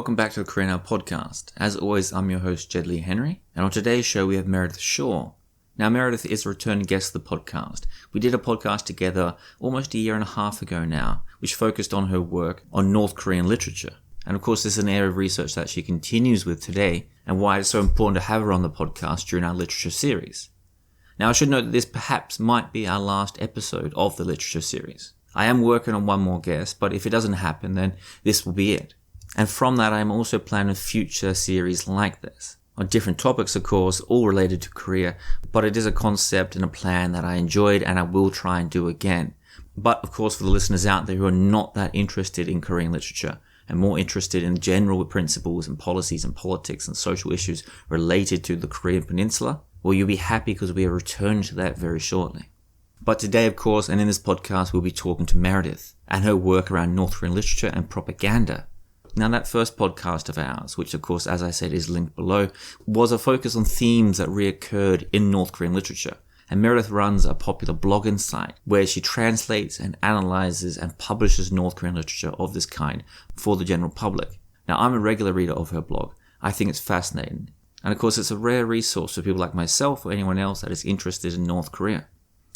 Welcome back to the Korea Now podcast. As always, I'm your host, Jed Lea-Henry, and on today's show we have Meredith Shaw. Now, Meredith is a returning guest of the podcast. We did a podcast together almost a year and a half ago now, which focused on her work on North Korean literature. And of course, this is an area of research that she continues with today, and why it's so important to have her on the podcast during our literature series. Now, I should note that this perhaps might be our last episode of the literature series. I am working on one more guest, but if it doesn't happen, then this will be it. And from that, I am also planning a future series like this, on different topics, of course, all related to Korea, but it is a concept and a plan that I enjoyed and I will try and do again. But of course, for the listeners out there who are not that interested in Korean literature and more interested in general principles and policies and politics and social issues related to the Korean Peninsula, well, you'll be happy because we are returning to that very shortly. But today, of course, and in this podcast, we'll be talking to Meredith and her work around North Korean literature and propaganda. Now, that first podcast of ours, which of course, as I said, is linked below, was a focus on themes that reoccurred in North Korean literature. And Meredith runs a popular blogging site where she translates and analyzes and publishes North Korean literature of this kind for the general public. Now, I'm a regular reader of her blog. I think it's fascinating. And of course, it's a rare resource for people like myself or anyone else that is interested in North Korea.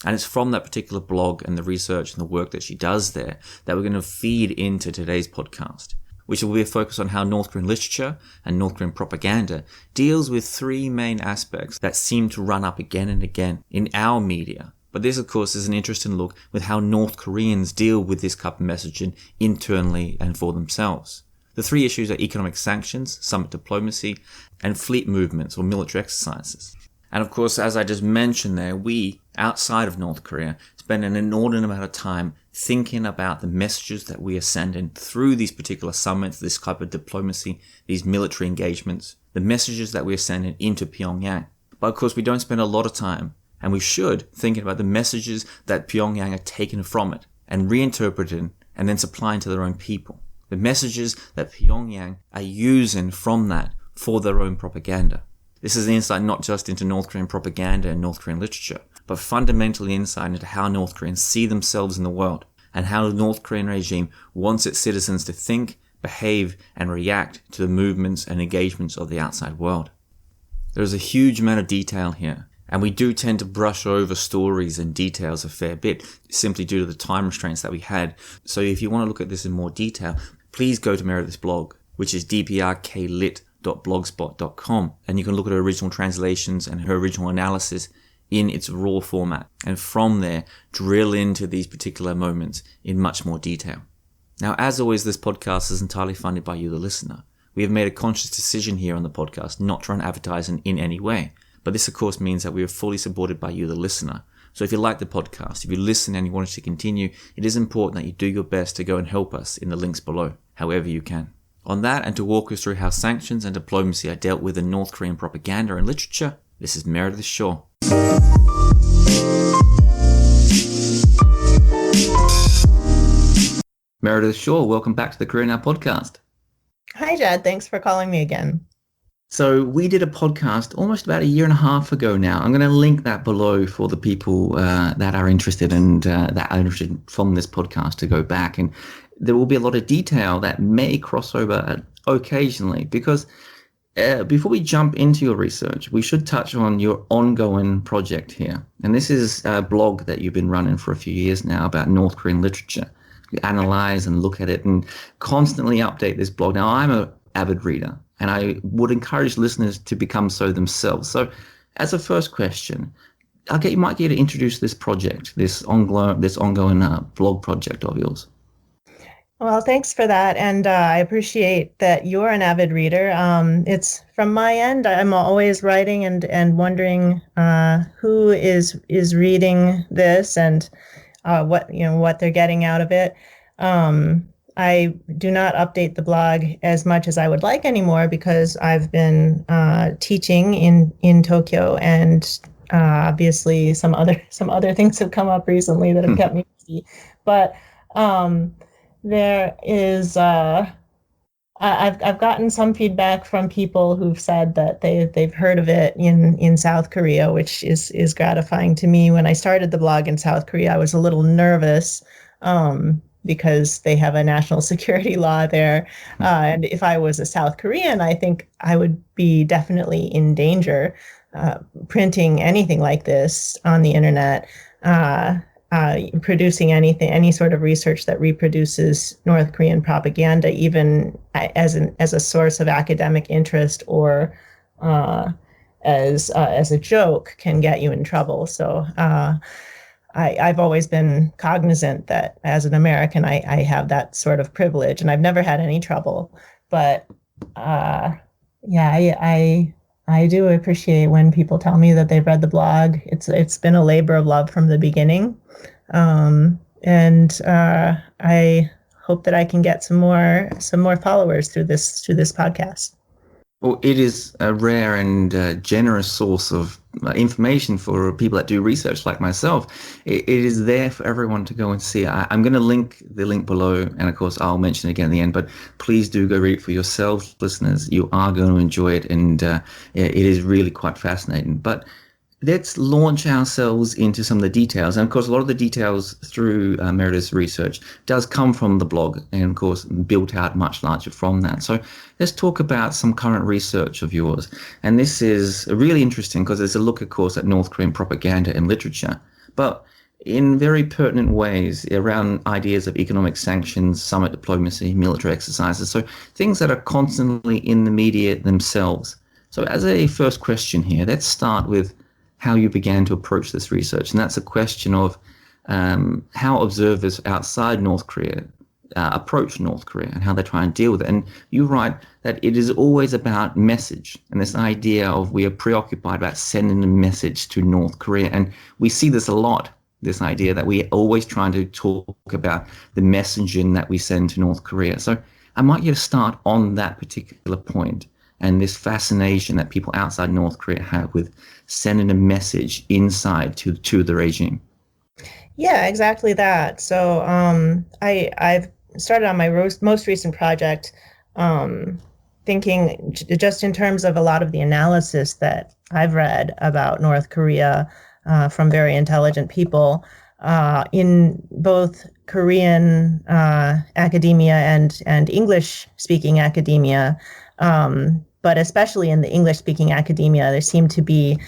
And it's from that particular blog and the research and the work that she does there that we're going to feed into today's podcast, which will be a focus on how North Korean literature and North Korean propaganda deals with three main aspects that seem to run up again and again in our media. But this, of course, is an interesting look with how North Koreans deal with this type of messaging internally and for themselves. The three issues are economic sanctions, summit diplomacy, and fleet movements or military exercises. And of course, as I just mentioned there, we, outside of North Korea, spend an inordinate amount of time thinking about the messages that we are sending through these particular summits, this type of diplomacy, these military engagements, the messages that we are sending into Pyongyang. But of course, we don't spend a lot of time, and we should, thinking about the messages that Pyongyang are taking from it and reinterpreting and then supplying to their own people. The messages that Pyongyang are using from that for their own propaganda. This is an insight not just into North Korean propaganda and North Korean literature, but fundamentally insight into how North Koreans see themselves in the world and how the North Korean regime wants its citizens to think, behave, and react to the movements and engagements of the outside world. There is a huge amount of detail here, and we do tend to brush over stories and details a fair bit simply due to the time restraints that we had. So if you want to look at this in more detail, please go to Meredith's blog, which is dprklit.blogspot.com, and you can look at her original translations and her original analysis in its raw format, and from there drill into these particular moments in much more detail. Now, as always, this podcast is entirely funded by you, the listener. We have made a conscious decision here on the podcast not to run advertising in any way, but this of course means that we are fully supported by you, the listener. So if you like the podcast, if you listen and you want us to continue, it is important that you do your best to go and help us in the links below, however you can. On that, and to walk us through how sanctions and diplomacy are dealt with in North Korean propaganda and literature, this is Meredith Shaw. Meredith Shaw, welcome back to the Korea Now podcast. Hi, Jed. Thanks for calling me again. So we did a podcast almost about a year and a half ago now. I'm going to link that below for the people that are interested and that are interested from this podcast to go back. And there will be a lot of detail that may cross over occasionally because before we jump into your research, we should touch on your ongoing project here. And this is a blog that you've been running for a few years now about North Korean literature. You analyze and look at it and constantly update this blog. Now, I'm an avid reader, and I would encourage listeners to become so themselves. So as a first question, you might get to introduce this project, this ongoing blog project of yours. Well, thanks for that. And I appreciate that you're an avid reader. It's from my end, I'm always writing and wondering who is reading this and what they're getting out of it. I do not update the blog as much as I would like anymore because I've been teaching in Tokyo, and obviously some other things have come up recently that have kept me busy. But there is I've gotten some feedback from people who've said that they've heard of it in South Korea, which is gratifying to me. When I started the blog in South Korea, I was a little nervous because they have a national security law there. And if I was a South Korean, I think I would be definitely in danger printing anything like this on the internet, producing any sort of research that reproduces North Korean propaganda, even as a source of academic interest or as a joke, can get you in trouble. So I've always been cognizant that as an American, I have that sort of privilege, and I've never had any trouble. But I do appreciate when people tell me that they've read the blog. It's been a labor of love from the beginning, and I hope that I can get some more followers through this podcast. Well, it is a rare and generous source of information for people that do research like myself. It is there for everyone to go and see. I'm going to link the link below, and of course I'll mention it again at the end, but please do go read it for yourselves, listeners. You are going to enjoy it, and it is really quite fascinating. But let's launch ourselves into some of the details. And of course, a lot of the details through Meredith's research does come from the blog, and of course built out much larger from that. So let's talk about some current research of yours. And this is really interesting because it's a look, of course, at North Korean propaganda and literature, but in very pertinent ways around ideas of economic sanctions, summit diplomacy, military exercises. So things that are constantly in the media themselves. So as a first question here, let's start with how you began to approach this research. And that's a question of how observers outside North Korea approach North Korea and how they try and deal with it. And you write that it is always about message and this idea of we are preoccupied about sending a message to North Korea. And we see this a lot, this idea that we're always trying to talk about the messaging that we send to North Korea. So I might get to start on that particular point and this fascination that people outside North Korea have with sending a message inside to the regime. Yeah, exactly that. So I've started on my most recent project thinking just in terms of a lot of the analysis that I've read about North Korea from very intelligent people in both Korean academia and English-speaking academia. But especially in the English-speaking academia, there seemed to be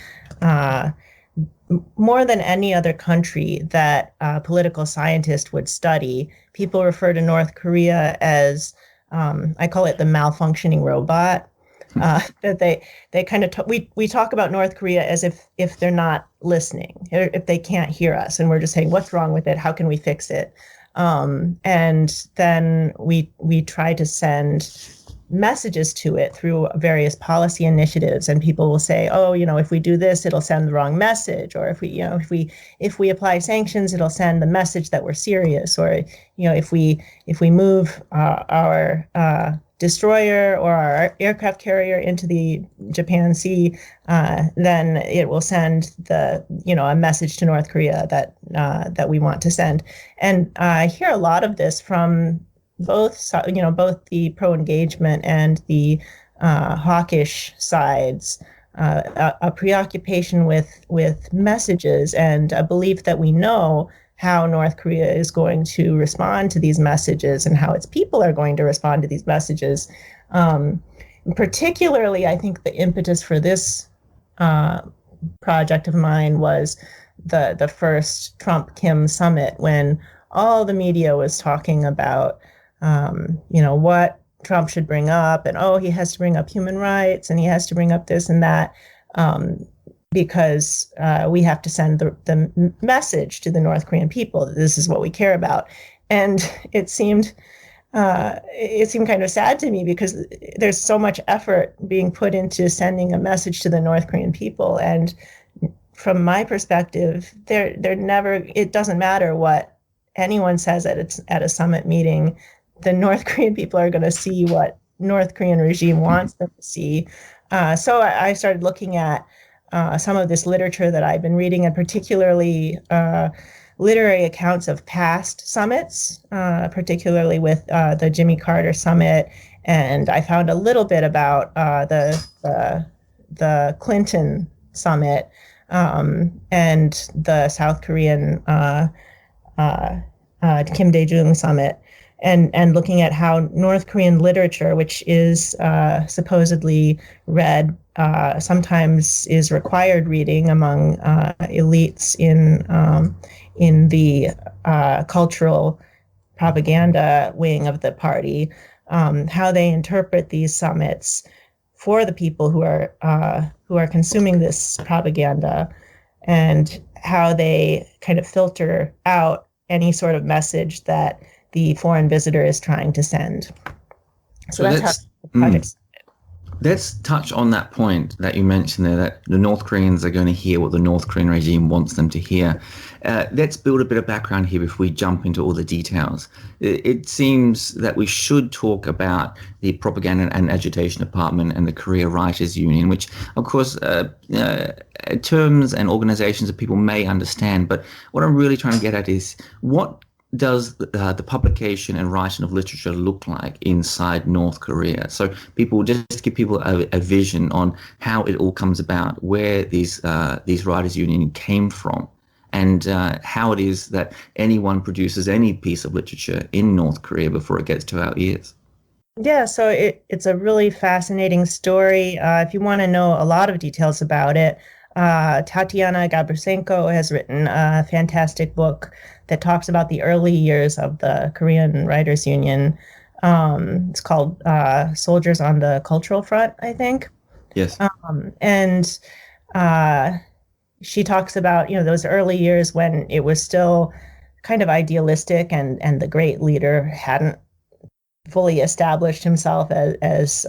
more than any other country that a political scientist would study. People refer to North Korea as, I call it the malfunctioning robot. That they kind of we talk about North Korea as if they're not listening, if they can't hear us, and we're just saying, what's wrong with it? How can we fix it? And then we try to send messages to it through various policy initiatives, and people will say, oh, if we do this, it'll send the wrong message, or if we apply sanctions, it'll send the message that we're serious, or if we move our destroyer or our aircraft carrier into the Japan Sea, then it will send a message to North Korea that we want to send. And I hear a lot of this from both the pro-engagement and the hawkish sides, a preoccupation with messages and a belief that we know how North Korea is going to respond to these messages and how its people are going to respond to these messages. Particularly, I think the impetus for this project of mine was the first Trump-Kim summit, when all the media was talking about what Trump should bring up, and he has to bring up human rights, and he has to bring up this and that, because we have to send the message to the North Korean people that this is what we care about. And it seemed kind of sad to me, because there's so much effort being put into sending a message to the North Korean people, and from my perspective, it doesn't matter what anyone says at a summit meeting. The North Korean people are going to see what North Korean regime wants them to see. So I started looking at some of this literature that I've been reading, and particularly literary accounts of past summits, particularly with the Jimmy Carter summit. And I found a little bit about the Clinton summit and the South Korean Kim Dae-jung summit, and looking at how North Korean literature, which is supposedly read, sometimes is required reading among elites in the cultural propaganda wing of the party, how they interpret these summits for the people who are consuming this propaganda, and how they kind of filter out any sort of message that the foreign visitor is trying to send. So that's how the project. Let's touch on that point that you mentioned there, that the North Koreans are going to hear what the North Korean regime wants them to hear. Let's build a bit of background here before we jump into all the details. It seems that we should talk about the Propaganda and Agitation Department and the Korea Writers Union, which, of course, terms and organizations that people may understand. But what I'm really trying to get at is, what does the publication and writing of literature look like inside North Korea? So people, just give people a vision on how it all comes about, where these writers' union came from, and how it is that anyone produces any piece of literature in North Korea before it gets to our ears. Yeah, so it's a really fascinating story. If you want to know a lot of details about it, Tatiana Gabrysenko has written a fantastic book that talks about the early years of the Korean Writers Union. It's called Soldiers on the Cultural Front, I think. Yes. And she talks about, those early years when it was still kind of idealistic, and the great leader hadn't fully established himself as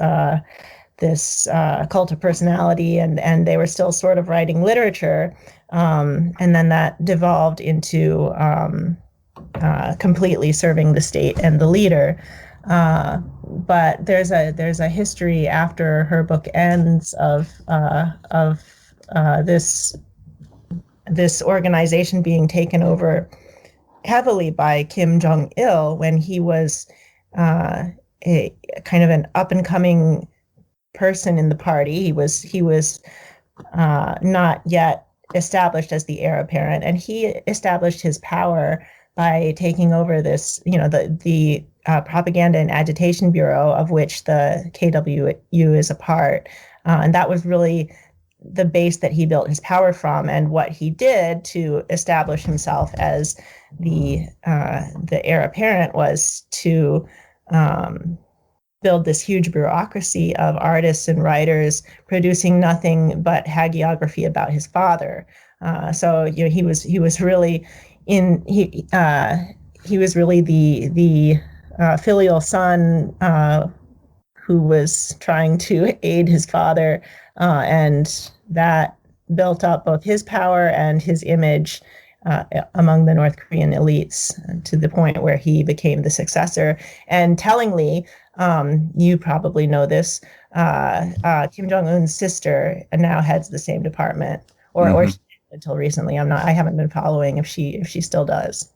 this cult of personality, and they were still sort of writing literature, and then that devolved into completely serving the state and the leader. But there's a history after her book ends of this organization being taken over heavily by Kim Jong-il when he was a kind of an up and coming person in the party. He was not yet established as the heir apparent, and he established his power by taking over this, the Propaganda and Agitation Bureau, of which the KWU is a part, and that was really the base that he built his power from. And what he did to establish himself as the heir apparent was to build this huge bureaucracy of artists and writers producing nothing but hagiography about his father. So he was really the filial son who was trying to aid his father, and that built up both his power and his image among the North Korean elites, to the point where he became the successor. And tellingly, you probably know this, Kim Jong-un's sister now heads the same department, or she did until recently. I haven't been following if she still does.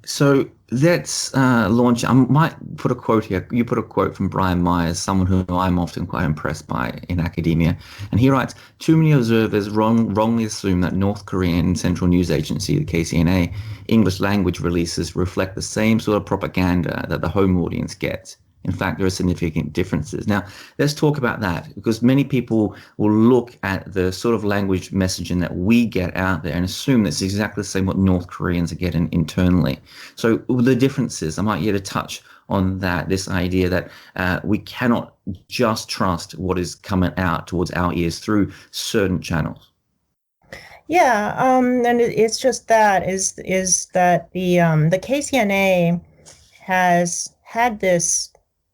So let's launch. I might put a quote here. You put a quote from Brian Myers, someone who I'm often quite impressed by in academia. And he writes, "Too many observers wrongly assume that North Korean Central News Agency, the KCNA, English language releases reflect the same sort of propaganda that the home audience gets. In fact, there are significant differences." Now, let's talk about that, because many people will look at the sort of language messaging that we get out there and assume that's exactly the same what North Koreans are getting internally. So the differences, I might get to touch on that, this idea that we cannot just trust what is coming out towards our ears through certain channels. Yeah, and it's just that is that the KCNA has had this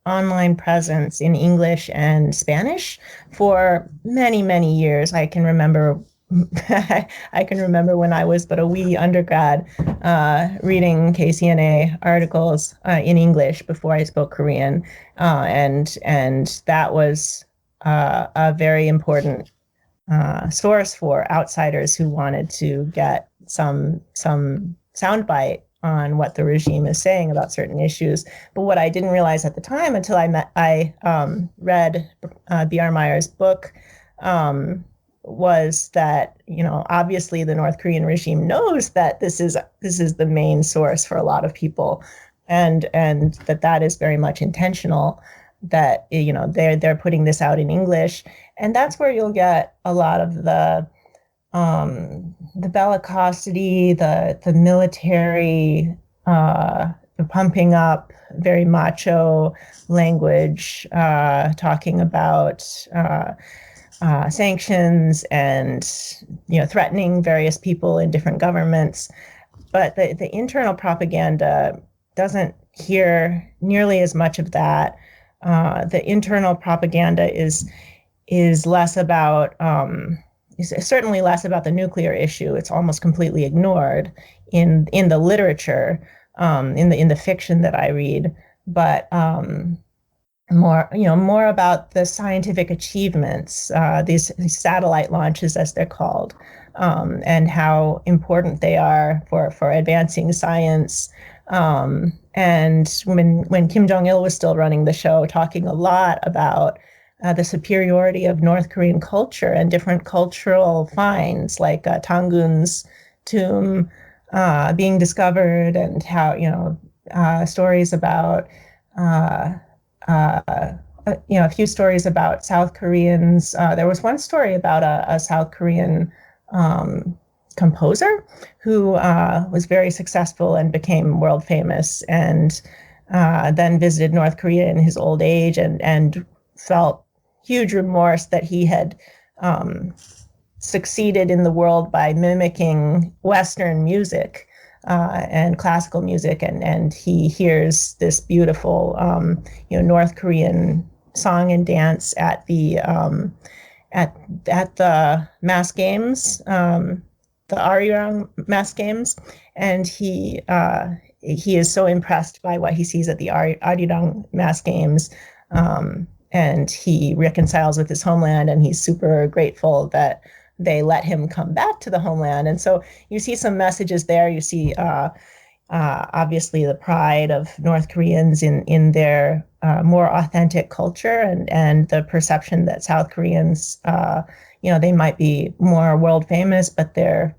online presence in English and Spanish for many, many years. I can remember when I was but a wee undergrad, reading KCNA articles in English before I spoke Korean, and that was a very important source for outsiders who wanted to get some soundbite on what the regime is saying about certain issues. But what I didn't realize at the time, until I read B.R. Meyer's book, was that, obviously the North Korean regime knows that this is the main source for a lot of people, and that is very much intentional. That they're putting this out in English, and that's where you'll get a lot of the bellicosity, the military, the pumping up, very macho language, talking about sanctions and threatening various people in different governments. But the internal propaganda doesn't hear nearly as much of that. The internal propaganda is less about, certainly less about the nuclear issue. It's almost completely ignored in the literature, in the fiction that I read. But more about the scientific achievements, these satellite launches, as they're called, and how important they are for advancing science. And when Kim Jong-il was still running the show, talking a lot about the superiority of North Korean culture and different cultural finds, like Tangun's tomb being discovered, and how stories about a few stories about South Koreans. There was one story about a South Korean composer who was very successful and became world famous, and then visited North Korea in his old age, and felt huge remorse that he had succeeded in the world by mimicking Western music and classical music, and he hears this beautiful North Korean song and dance at the mass games, the Arirang mass games, and he is so impressed by what he sees at the Arirang mass games, and he reconciles with his homeland, and he's super grateful that they let him come back to the homeland. And so you see some messages there. You see obviously the pride of North Koreans in their more authentic culture, and the perception that South Koreans, they might be more world famous, but they're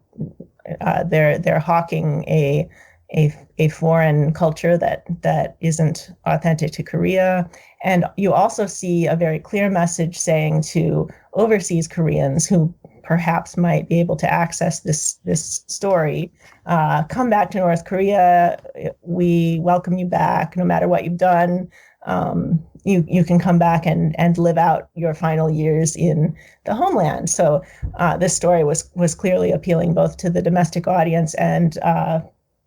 hawking a foreign culture that isn't authentic to Korea. And you also see a very clear message saying to overseas Koreans who perhaps might be able to access this story, come back to North Korea. We welcome you back, no matter what you've done. You can come back and live out your final years in the homeland. So this story was clearly appealing both to the domestic audience and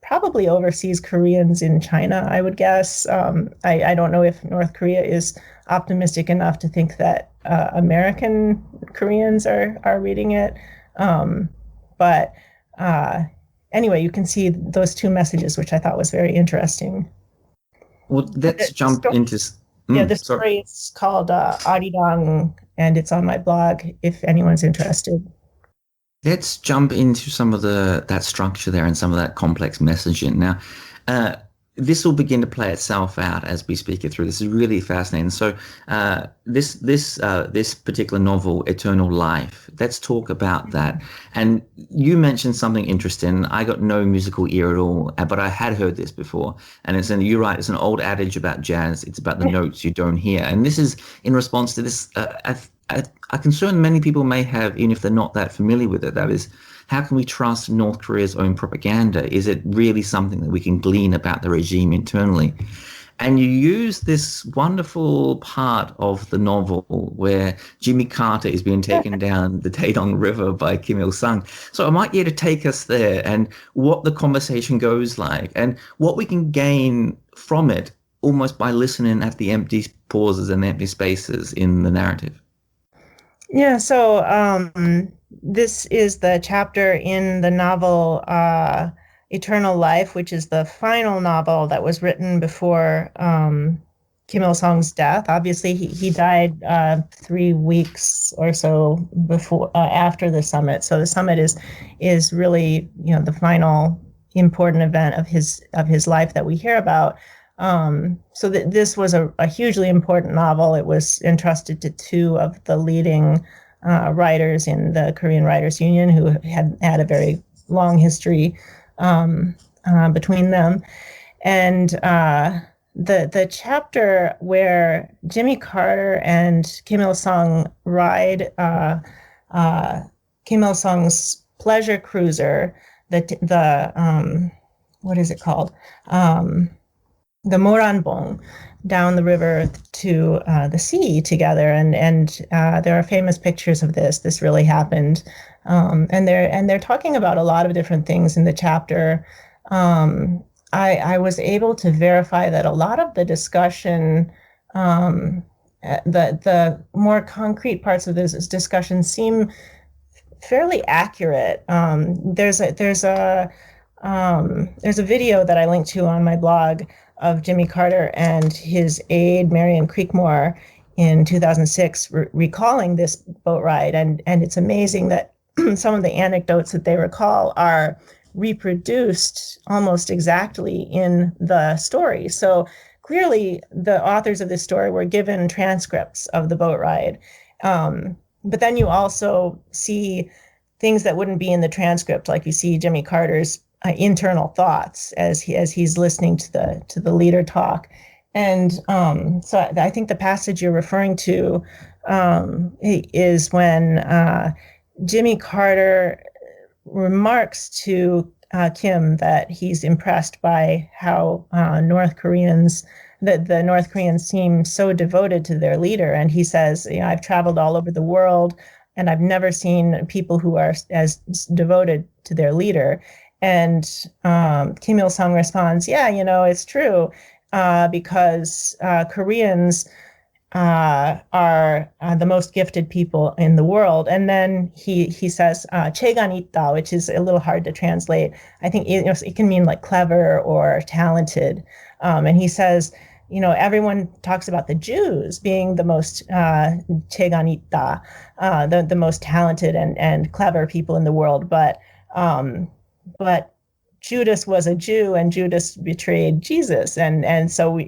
probably overseas Koreans in China, I would guess. I don't know if North Korea is optimistic enough to think that American Koreans are reading it. But anyway, you can see those two messages, which I thought was very interesting. Well, let's jump into... the story is called Arirang, and it's on my blog if anyone's interested. Let's jump into some of that structure there and some of that complex messaging. Now, this will begin to play itself out as we speak it through. This is really fascinating. So this particular novel, Eternal Life, let's talk about that. And you mentioned something interesting. I got no musical ear at all, but I had heard this before. And you're right, it's an old adage about jazz. It's about the notes you don't hear. And this is in response to this, a concern many people may have, even if they're not that familiar with it. That is, how can we trust North Korea's own propaganda? Is it really something that we can glean about the regime internally? And you use this wonderful part of the novel where Jimmy Carter is being taken down the Taedong River by Kim Il-sung. So I might get to take us there and what the conversation goes like and what we can gain from it almost by listening at the empty pauses and empty spaces in the narrative. Yeah, so this is the chapter in the novel Eternal Life, which is the final novel that was written before Kim Il-sung's death. Obviously, he died 3 weeks or so before after the summit. So the summit is really the final important event of his life that we hear about. So this was a hugely important novel. It was entrusted to two of the leading writers in the Korean Writers Union who had a very long history between them. And the chapter where Jimmy Carter and Kim Il-sung ride Kim Il-sung's pleasure cruiser, the what is it called? The Moranbong, down the river to the sea together, and there are famous pictures of this. This really happened, and they're talking about a lot of different things in the chapter. I was able to verify that a lot of the discussion, the more concrete parts of this discussion seem fairly accurate. There's a video that I linked to on my blog of Jimmy Carter and his aide Marion Creekmore in 2006 recalling this boat ride, and it's amazing that some of the anecdotes that they recall are reproduced almost exactly in the story. So clearly the authors of this story were given transcripts of the boat ride. But then you also see things that wouldn't be in the transcript, like you see Jimmy Carter's internal thoughts as he's listening to the leader talk. And so I think the passage you're referring to is when Jimmy Carter remarks to Kim that he's impressed by how the North Koreans seem so devoted to their leader. And he says, I've traveled all over the world and I've never seen people who are as devoted to their leader. And Kim Il-sung responds, yeah, it's true, because Koreans are the most gifted people in the world. And then he says "chegan 있다," which is a little hard to translate. I think it can mean like clever or talented. And he says, everyone talks about the Jews being the most "chegan 있다," the most talented and clever people in the world, but Judas was a Jew, and Judas betrayed Jesus, and so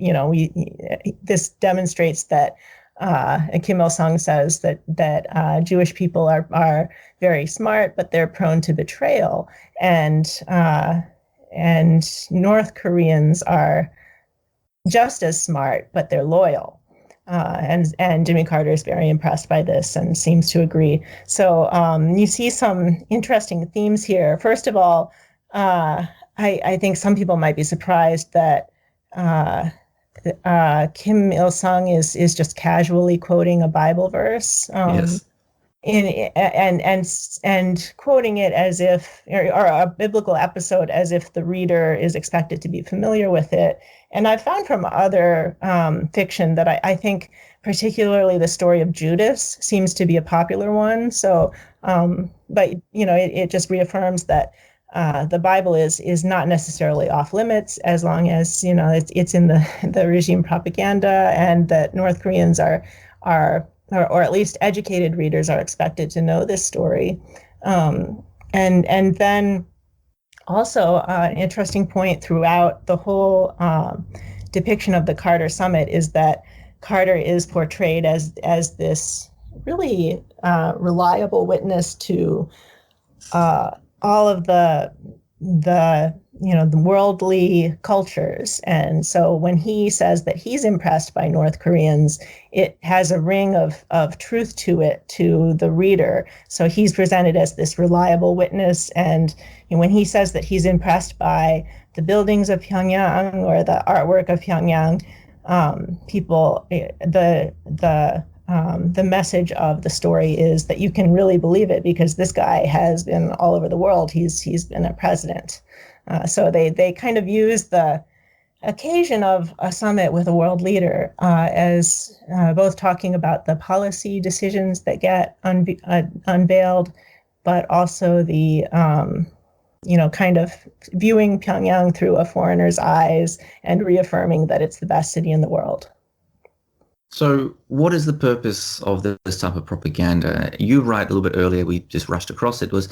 this demonstrates that Kim Il-sung says that Jewish people are very smart, but they're prone to betrayal, and North Koreans are just as smart, but they're loyal. And Jimmy Carter is very impressed by this and seems to agree. So you see some interesting themes here. First of all, I think some people might be surprised that Kim Il-sung is just casually quoting a Bible verse. Yes. And quoting it as if, or a biblical episode as if the reader is expected to be familiar with it. And I've found from other fiction that I think particularly the story of Judas seems to be a popular one. So, but it just reaffirms that the Bible is not necessarily off limits as long as it's in the regime propaganda, and that North Koreans are or at least educated readers are expected to know this story. And then also an interesting point throughout the whole depiction of the Carter summit is that Carter is portrayed as this really reliable witness to all of the worldly cultures. And so when he says that he's impressed by North Koreans, it has a ring of truth to it to the reader. So he's presented as this reliable witness. And when he says that he's impressed by the buildings of Pyongyang or the artwork of Pyongyang, the message of the story is that you can really believe it because this guy has been all over the world. He's been a president. So they kind of use the occasion of a summit with a world leader as both talking about the policy decisions that get unveiled, but also the kind of viewing Pyongyang through a foreigner's eyes and reaffirming that it's the best city in the world. So what is the purpose of this type of propaganda? You write a little bit earlier, we just rushed across it, was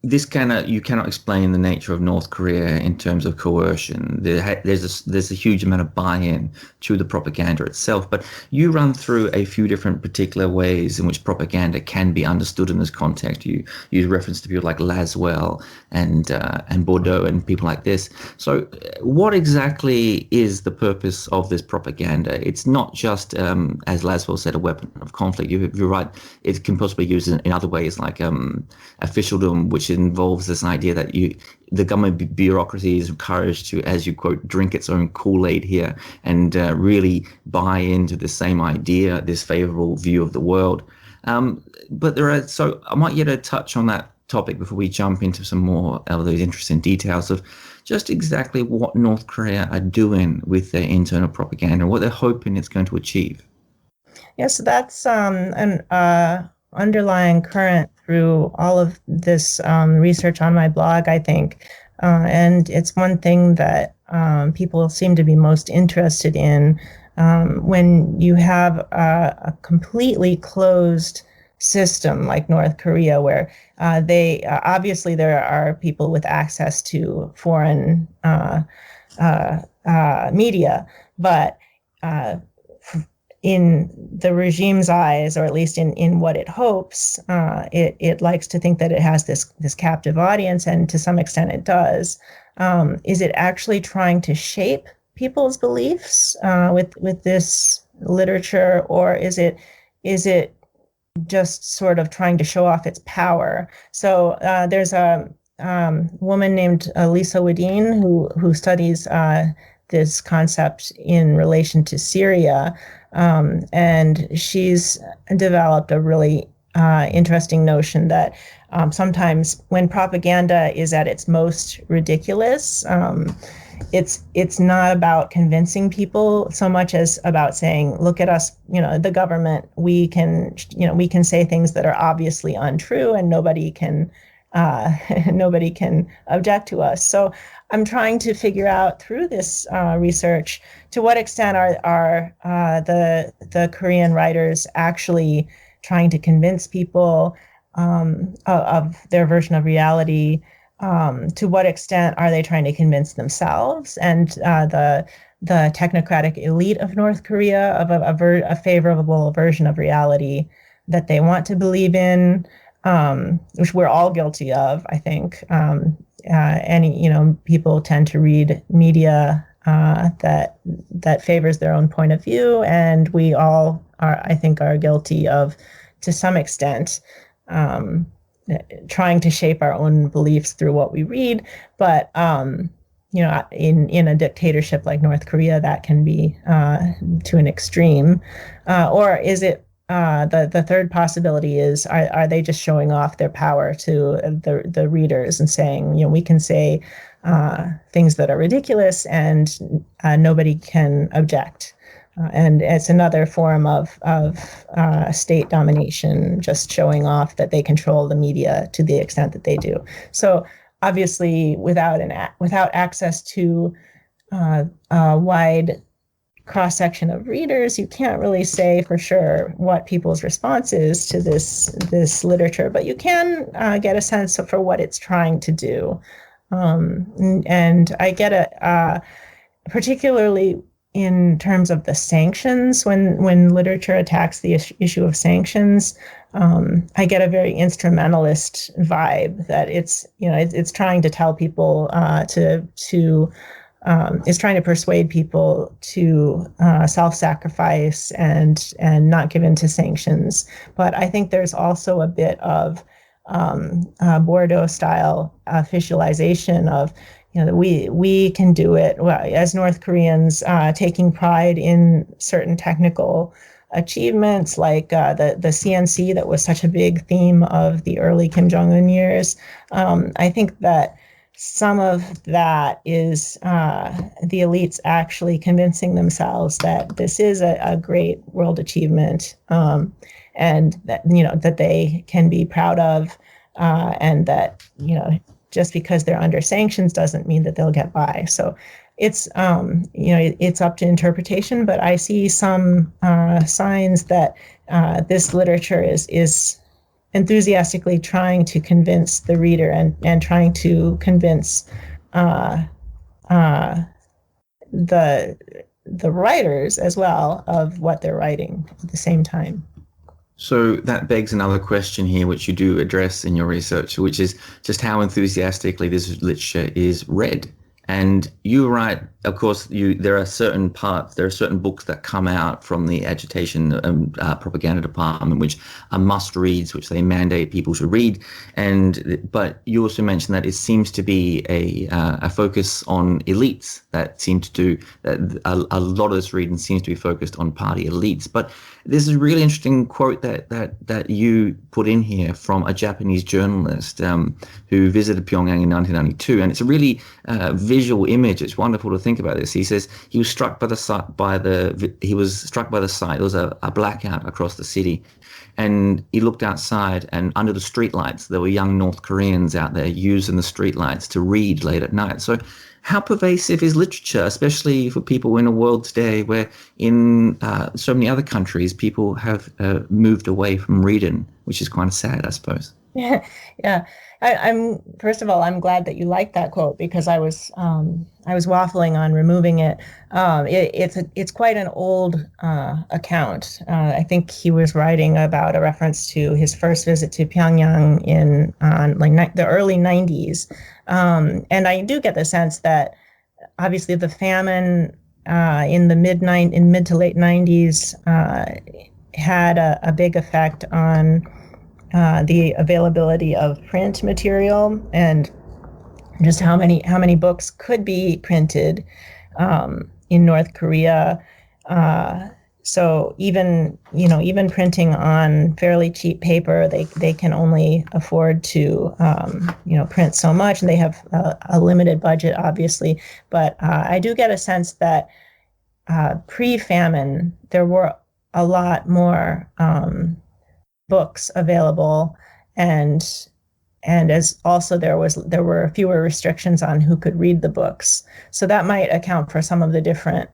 you cannot explain the nature of North Korea in terms of coercion. There's a huge amount of buy-in to the propaganda itself. But you run through a few different particular ways in which propaganda can be understood in this context. You use reference to people like Laswell and Bordeaux and people like this. So, what exactly is the purpose of this propaganda? It's not just, as Laswell said, a weapon of conflict. You're right. It can possibly be used in other ways, like officialdom, which involves this idea that the government bureaucracy is encouraged to, as you quote, drink its own Kool-Aid here and really buy into the same idea, this favorable view of the world. But so I want you to touch on that topic before we jump into some more of those interesting details of just exactly what North Korea are doing with their internal propaganda and what they're hoping it's going to achieve. Yes, that's an underlying current through all of this research on my blog, I think. And it's one thing that people seem to be most interested in when you have a completely closed system like North Korea, where they obviously there are people with access to foreign media, but in the regime's eyes, or at least in what it hopes, it likes to think that it has this captive audience, and to some extent it does. Is it actually trying to shape people's beliefs with this literature, or is it just sort of trying to show off its power? So there's a woman named Lisa Wedin who studies this concept in relation to Syria. And she's developed a really interesting notion that sometimes when propaganda is at its most ridiculous, it's not about convincing people so much as about saying, look at us, the government, we can say things that are obviously untrue and nobody can object to us. So I'm trying to figure out through this research to what extent are the Korean writers actually trying to convince people of their version of reality. To what extent are they trying to convince themselves and the technocratic elite of North Korea of a favorable version of reality that they want to believe in, which we're all guilty of, I think. People tend to read media that favors their own point of view, and we all I think, are guilty of, to some extent, trying to shape our own beliefs through what we read. But in a dictatorship like North Korea, that can be to an extreme. Or is it the third possibility is, are they just showing off their power to the readers and saying, we can say things that are ridiculous and nobody can object. And it's another form of state domination, just showing off that they control the media to the extent that they do. So obviously, without access to a wide cross-section of readers, you can't really say for sure what people's response is to this literature, but you can get a sense for what it's trying to do. And I get it, particularly in terms of the sanctions, when literature attacks the issue of sanctions, I get a very instrumentalist vibe that it's trying to tell people is trying to persuade people to self-sacrifice and not give in to sanctions. But I think there's also a bit of Bordeaux-style officialization of, that we can do it, as North Koreans, taking pride in certain technical achievements, like the CNC that was such a big theme of the early Kim Jong-un years. I think that some of that is the elites actually convincing themselves that this is a great world achievement, and that that they can be proud of, and that just because they're under sanctions doesn't mean that they'll get by. So it's it's up to interpretation, but I see some signs that this literature is enthusiastically trying to convince the reader and trying to convince uh, uh, the writers as well of what they're writing at the same time. So that begs another question here, which you do address in your research, which is just how enthusiastically this literature is read. And you write, of course, there are certain books that come out from the Agitation propaganda department, which are must-reads, which they mandate people to read. But you also mentioned that it seems to be a focus on elites that seem to do that. A lot of this reading seems to be focused on party elites. But there's a really interesting quote that you put in here from a Japanese journalist who visited Pyongyang in 1992, and it's a really visual image. It's wonderful to think about this. He says he was struck by the sight. There was a blackout across the city, and he looked outside, and under the streetlights there were young North Koreans out there using the streetlights to read late at night. So how pervasive is literature, especially for people in a world today where in so many other countries people have moved away from reading, which is kind of sad, I suppose. Yeah. I'm first of all, I'm glad that you liked that quote, because I was waffling on removing it. It's quite an old account. I think he was writing about a reference to his first visit to Pyongyang in the early 90s, and I do get the sense that obviously the famine in the mid to late 90s had a big effect on the availability of print material and just how many books could be printed in North Korea. So even printing on fairly cheap paper, they can only afford to print so much, and they have a limited budget, obviously. But I do get a sense that pre-famine there were a lot more books available, and as also there were fewer restrictions on who could read the books. So that might account for some of the different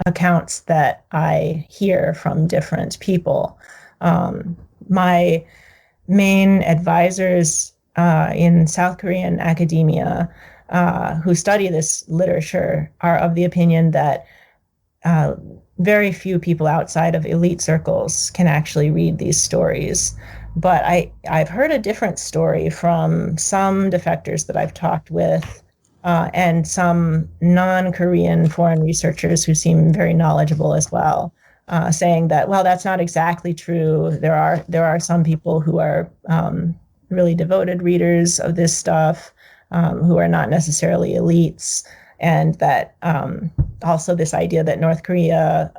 accounts that I hear from different people. My main advisors in South Korean academia who study this literature are of the opinion that very few people outside of elite circles can actually read these stories. But I've heard a different story from some defectors that I've talked with, and some non-Korean foreign researchers who seem very knowledgeable as well, saying that, well, that's not exactly true. There are some people who are really devoted readers of this stuff, who are not necessarily elites, and that also this idea that North Korea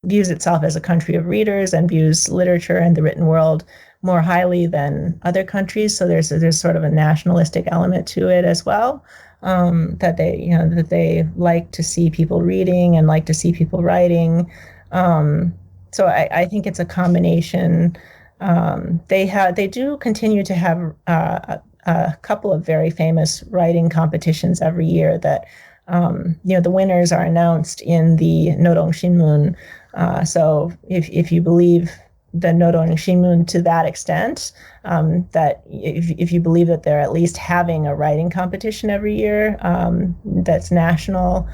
views itself as a country of readers and views literature and the written world more highly than other countries. So there's sort of a nationalistic element to it as well, that they like to see people reading and like to see people writing. So I think it's a combination. They do continue to have a couple of very famous writing competitions every year that the winners are announced in the Nodong Shinmun. So if you believe the Nodong Shinmun to that extent, that if you believe that they're at least having a writing competition every year that's national,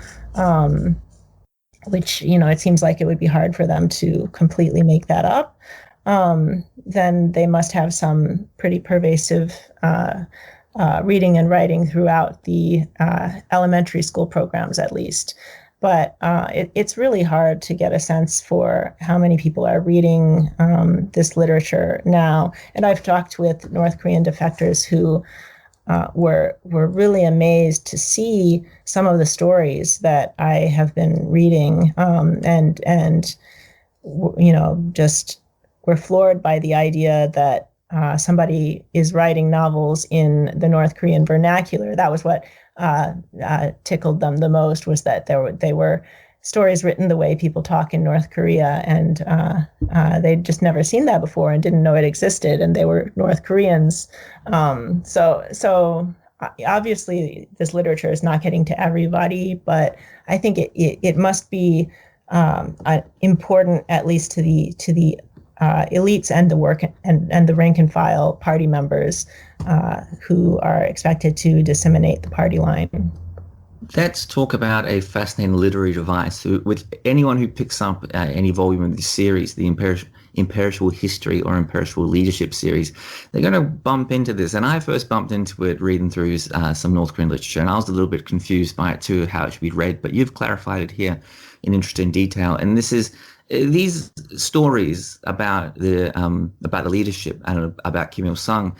which it seems like it would be hard for them to completely make that up, then they must have some pretty pervasive reading and writing throughout the elementary school programs, at least. But it's really hard to get a sense for how many people are reading this literature now. And I've talked with North Korean defectors who were really amazed to see some of the stories that I have been reading, and just were floored by the idea that somebody is writing novels in the North Korean vernacular. That was what tickled them the most, was that they were stories written the way people talk in North Korea, and they'd just never seen that before and didn't know it existed, and they were North Koreans. So obviously this literature is not getting to everybody, but I think it must be important, at least to the elites and the rank and file party members who are expected to disseminate the party line. Let's talk about a fascinating literary device. With anyone who picks up any volume of this series, the Imperishable History or Imperishable Leadership series, they're going to bump into this. And I first bumped into it reading through some North Korean literature, and I was a little bit confused by it too, how it should be read. But you've clarified it here in interesting detail. And this is these stories about the leadership and about Kim Il Sung.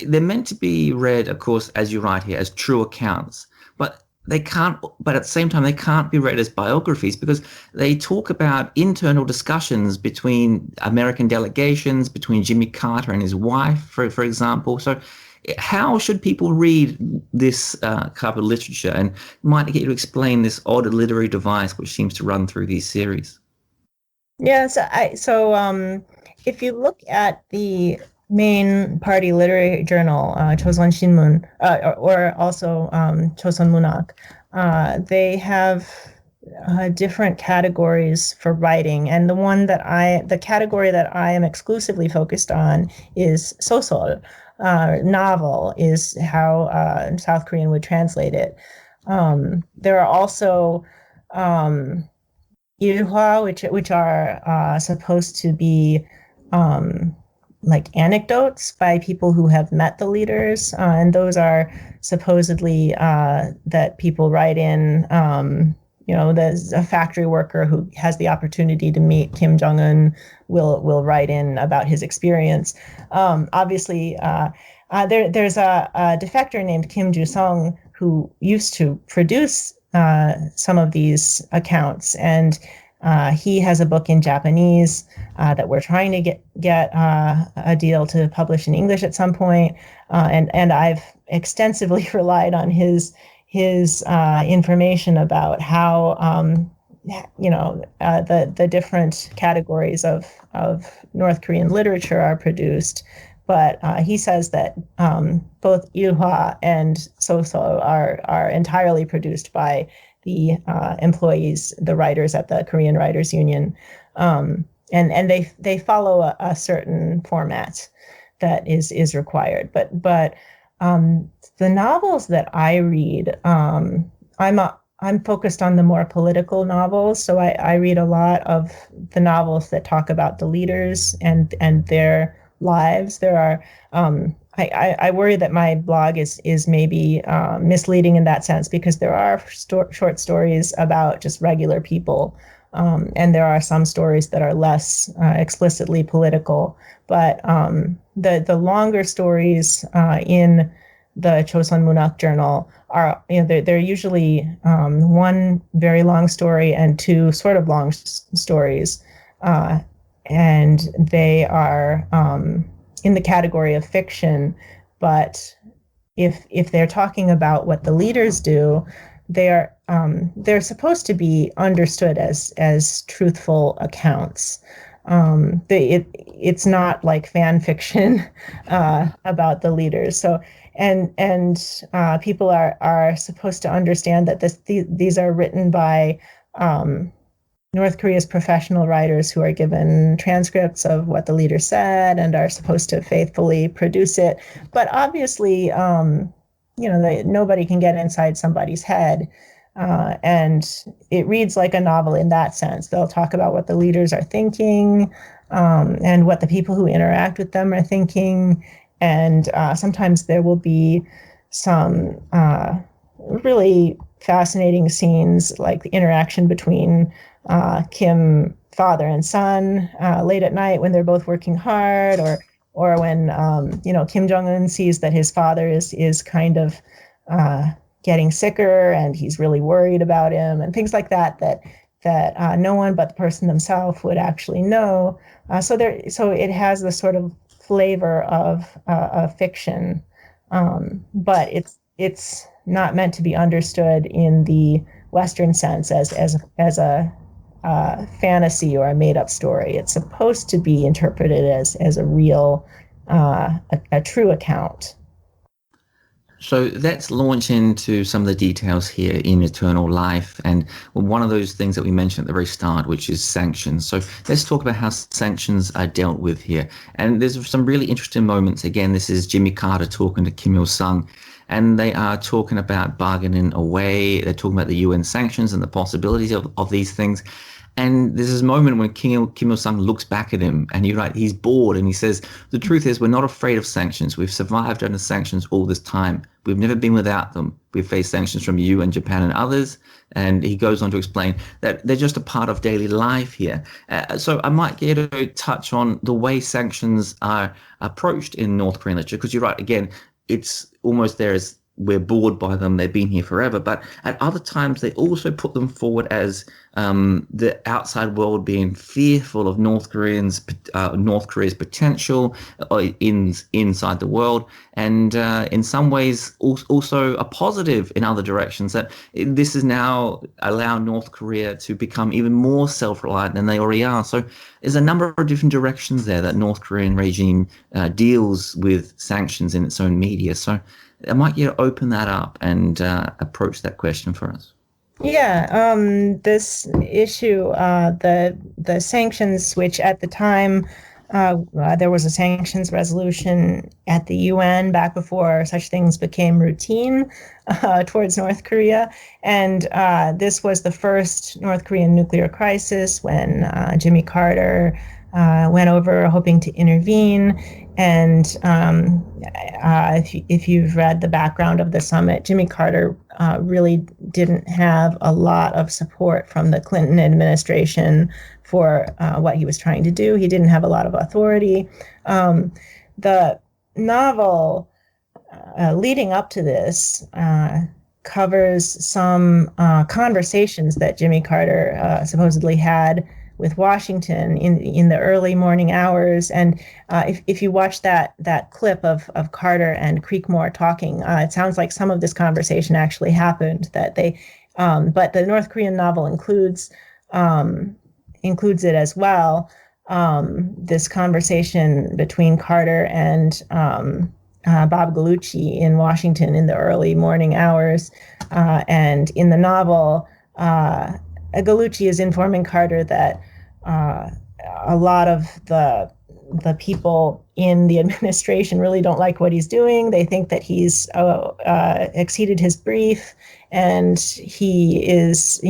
They're meant to be read, of course, as you write here, as true accounts, but at the same time, they can't be read as biographies because they talk about internal discussions between American delegations, between Jimmy Carter and his wife, for example. So how should people read this type of literature? And might get you to explain this odd literary device which seems to run through these series? Yeah, so if you look at the main party literary journal, Chosun Shinmun, or also Chosun Munak, they have different categories for writing, and the category that I am exclusively focused on is sosol. Novel is how South Korean would translate it. There are also ilhwa, which are supposed to be like anecdotes by people who have met the leaders, and those are supposedly that people write in. There's a factory worker who has the opportunity to meet Kim Jong-un will write in about his experience. Obviously, there's a defector named Kim Ju-sung who used to produce some of these accounts, and he has a book in Japanese that we're trying to get a deal to publish in English at some point, and I've extensively relied on his information about how the different categories of North Korean literature are produced. But he says that both ilhwa and sosol are entirely produced by the employees, the writers at the Korean Writers Union, and they follow a certain format that is required. But the novels that I read, I'm focused on the more political novels, so I read a lot of the novels that talk about the leaders and their lives. There are I worry that my blog is maybe misleading in that sense, because there are short stories about just regular people, and there are some stories that are less explicitly political. But the longer stories in the Chosun Munak Journal are, they're usually one very long story and two sort of long stories, and they are in the category of fiction. But if they're talking about what the leaders do, they're supposed to be understood as truthful accounts. It's not like fan fiction about the leaders. So and people are supposed to understand that these are written by North Korea's professional writers who are given transcripts of what the leader said and are supposed to faithfully produce it. But obviously, nobody can get inside somebody's head. And it reads like a novel in that sense. They'll talk about what the leaders are thinking, and what the people who interact with them are thinking. And sometimes there will be some really fascinating scenes, like the interaction between Kim, father and son, late at night when they're both working hard, or when Kim Jong-un sees that his father is kind of getting sicker and he's really worried about him, and things like that no one but the person themselves would actually know. So it has the sort of flavor of fiction, but it's not meant to be understood in the Western sense as a fantasy or a made-up story. It's supposed to be interpreted as a real, a true account. So let's launch into some of the details here in Eternal Life. And one of those things that we mentioned at the very start, which is sanctions. So let's talk about how sanctions are dealt with here. And there's some really interesting moments. Again, this is Jimmy Carter talking to Kim Il-sung, and they are talking about bargaining away. They're talking about the UN sanctions and the possibilities of these things. And there's this moment when Kim Il-sung looks back at him and you're right, he's bored and he says, the truth is we're not afraid of sanctions. We've survived under sanctions all this time. We've never been without them. We've faced sanctions from you and Japan and others. And he goes on to explain that they're just a part of daily life here. So I might get to touch on the way sanctions are approached in North Korean literature, because you're right, again, it's almost there as we're bored by them, they've been here forever. But at other times, they also put them forward as the outside world being fearful of North Korea's potential inside the world, and in some ways also a positive in other directions. That this is now allow North Korea to become even more self-reliant than they already are. So there's a number of different directions there that North Korean regime deals with sanctions in its own media. So I might get to open that up and approach that question for us. Yeah, this issue, the sanctions, which at the time there was a sanctions resolution at the UN back before such things became routine towards North Korea, and this was the first North Korean nuclear crisis when Jimmy Carter went over hoping to intervene. And if you've read the background of the summit, Jimmy Carter really didn't have a lot of support from the Clinton administration for what he was trying to do. He didn't have a lot of authority. The novel leading up to this covers some conversations that Jimmy Carter supposedly had with Washington in the early morning hours. And if you watch that clip of Carter and Creekmore talking, it sounds like some of this conversation actually happened. That they, but the North Korean novel includes it as well. This conversation between Carter and Bob Gallucci in Washington in the early morning hours, and in the novel, Gallucci is informing Carter that a lot of the people in the administration really don't like what he's doing. They think that he's exceeded his brief, and he's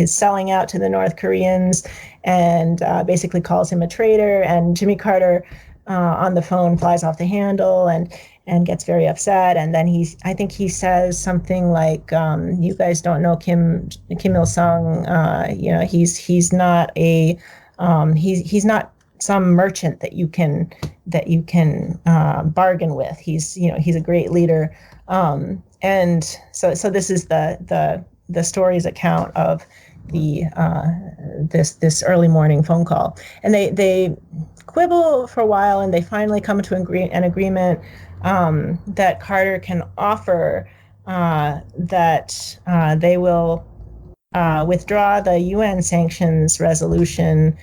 selling out to the North Koreans, and basically calls him a traitor. And Jimmy Carter on the phone flies off the handle and gets very upset. And then I think he says something like, "You guys don't know Kim Il-sung. He's not he's not some merchant that you can bargain with. He's a great leader." And so this is the story's account of the this early morning phone call. And they quibble for a while, and they finally come to an agreement that Carter can offer that they will withdraw the UN sanctions resolution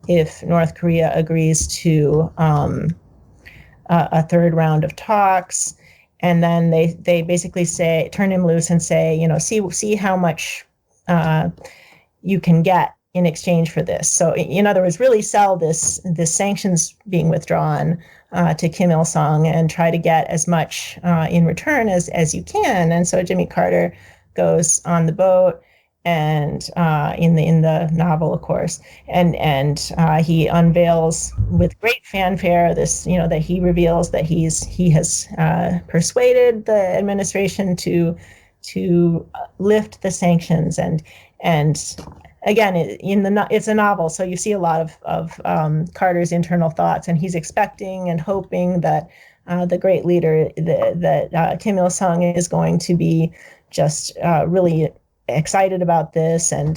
if North Korea agrees to a third round of talks. And then they basically turn him loose and say, see how much you can get in exchange for this. So in other words, really sell this sanctions being withdrawn to Kim Il-sung and try to get as much in return as you can. And so Jimmy Carter goes on the boat, and in the novel, of course, and he unveils with great fanfare this, that he reveals that he has persuaded the administration to lift the sanctions. And again, it's a novel, so you see a lot of Carter's internal thoughts, and he's expecting and hoping that the great leader, that Kim Il-sung, is going to be just really excited about this, and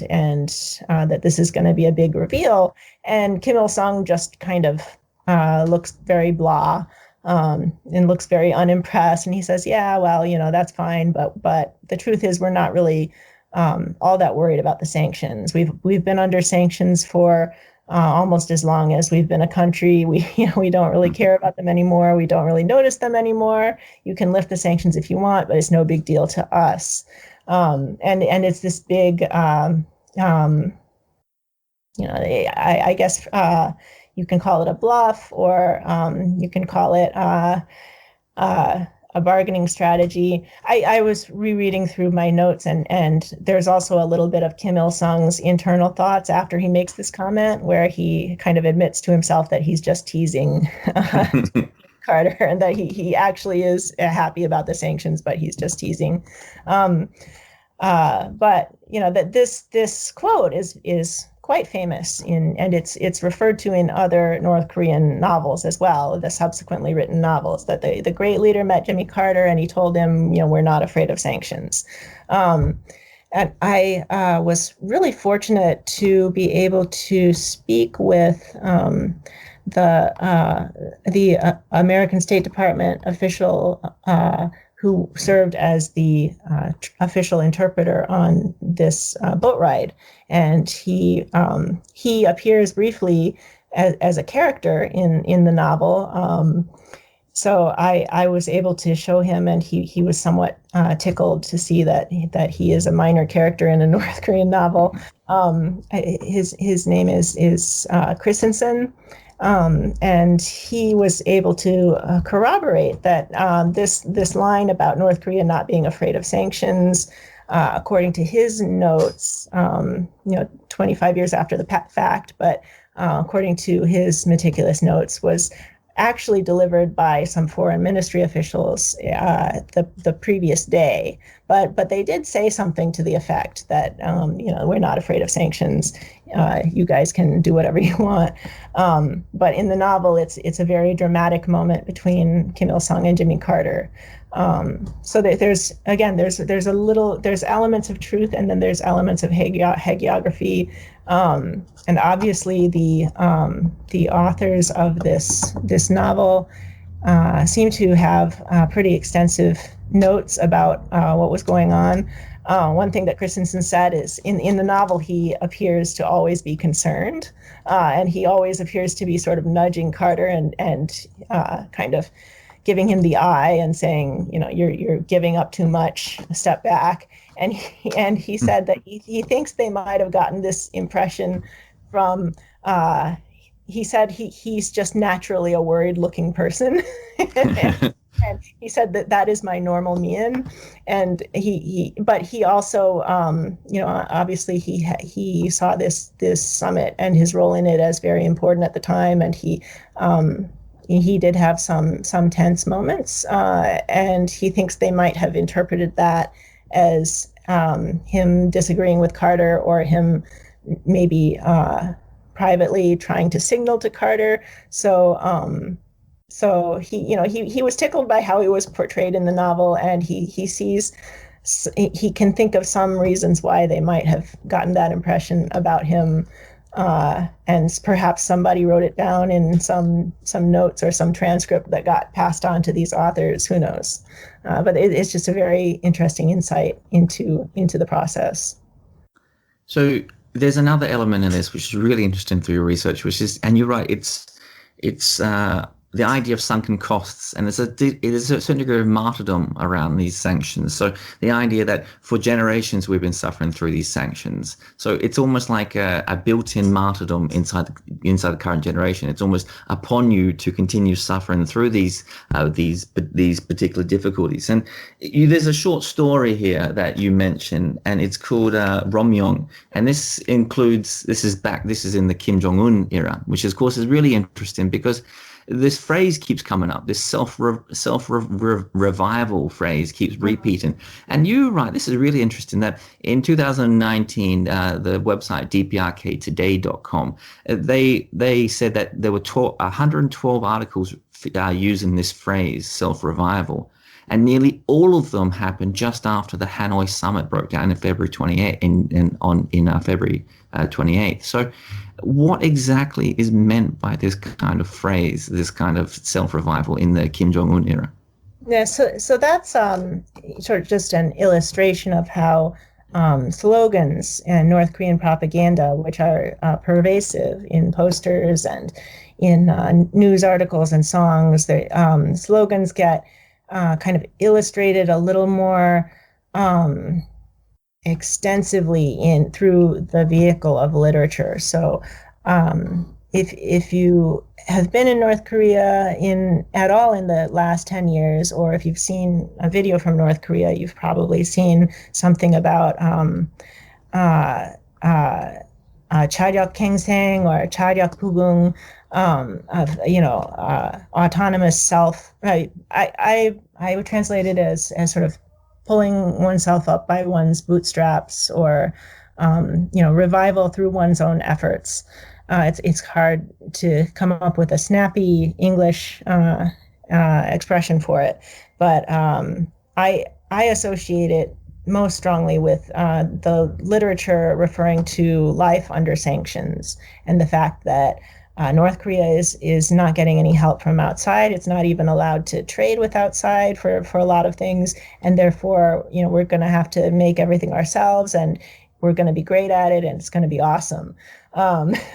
that this is going to be a big reveal. And Kim Il-sung just kind of looks very blah, and looks very unimpressed. And he says, "Yeah, well, that's fine, but the truth is, we're not really all that worried about the sanctions. We've been under sanctions for almost as long as we've been a country. We don't really care about them anymore. We don't really notice them anymore. You can lift the sanctions if you want, but it's no big deal to us. And it's this big, I guess you can call it a bluff, or you can call it a bargaining strategy. I was rereading through my notes, and there's also a little bit of Kim Il-sung's internal thoughts after he makes this comment, where he kind of admits to himself that he's just teasing Carter, and that he actually is happy about the sanctions, but he's just teasing. But that this quote is quite famous and it's referred to in other North Korean novels as well, the subsequently written novels, that the great leader met Jimmy Carter and he told him, we're not afraid of sanctions. And I was really fortunate to be able to speak with the American State Department official who served as the official interpreter on this boat ride. And he appears briefly as a character in the novel. So I was able to show him, and he was somewhat tickled to see that he is a minor character in a North Korean novel. His name is Christensen. And he was able to corroborate that this line about North Korea not being afraid of sanctions, according to his notes, 25 years after the fact, but according to his meticulous notes, was actually delivered by some foreign ministry officials the previous day. But they did say something to the effect that, we're not afraid of sanctions. You guys can do whatever you want. But in the novel, it's a very dramatic moment between Kim Il-sung and Jimmy Carter. So there's elements of truth, and then there's elements of hagiography. And obviously the authors of this novel seem to have pretty extensive notes about what was going on. One thing that Christensen said is in the novel, he appears to always be concerned, and he always appears to be sort of nudging Carter and kind of giving him the eye and saying, you're giving up too much, step back. And he said that he thinks they might have gotten this impression from, he said he's just naturally a worried looking person. And he said that is my normal mien. And but he also, obviously he saw this summit and his role in it as very important at the time. And he did have some tense moments, and he thinks they might have interpreted that as him disagreeing with Carter, or him maybe privately trying to signal to Carter. So he was tickled by how he was portrayed in the novel, and he can think of some reasons why they might have gotten that impression about him. And perhaps somebody wrote it down in some notes or some transcript that got passed on to these authors. Who knows? But it's just a very interesting insight into the process. So there's another element in this which is really interesting through your research, which is, and you're right, it's the idea of sunken costs, and there's a certain degree of martyrdom around these sanctions. So the idea that for generations we've been suffering through these sanctions. So it's almost like a built-in martyrdom inside the current generation. It's almost upon you to continue suffering through these particular difficulties. And there's a short story here that you mentioned, and it's called Romyong, and this is in the Kim Jong-un era, which of course is really interesting because this phrase keeps coming up. This self-revival phrase keeps repeating. And you're right, this is really interesting that in 2019, the website dprktoday.com, they said that there were 112 articles using this phrase, self-revival. And nearly all of them happened just after the Hanoi summit broke down in February 28th, February 28th. So what exactly is meant by this kind of phrase, this kind of self-revival in the Kim Jong-un era? Yeah, so that's sort of just an illustration of how slogans and North Korean propaganda, which are pervasive in posters and in news articles and songs. The slogans get kind of illustrated a little more extensively through the vehicle of literature. So if you have been in North Korea at all in the last 10 years, or if you've seen a video from North Korea, you've probably seen something about Charyok Kengsang or Charyok Pugung, autonomous self. Right? I would translate it as sort of pulling oneself up by one's bootstraps, or revival through one's own efforts. It's hard to come up with a snappy English expression for it, but I associate it most strongly with the literature referring to life under sanctions, and the fact that North Korea is not getting any help from outside. It's not even allowed to trade with outside for a lot of things, and therefore, we're going to have to make everything ourselves, and we're going to be great at it, and it's going to be awesome.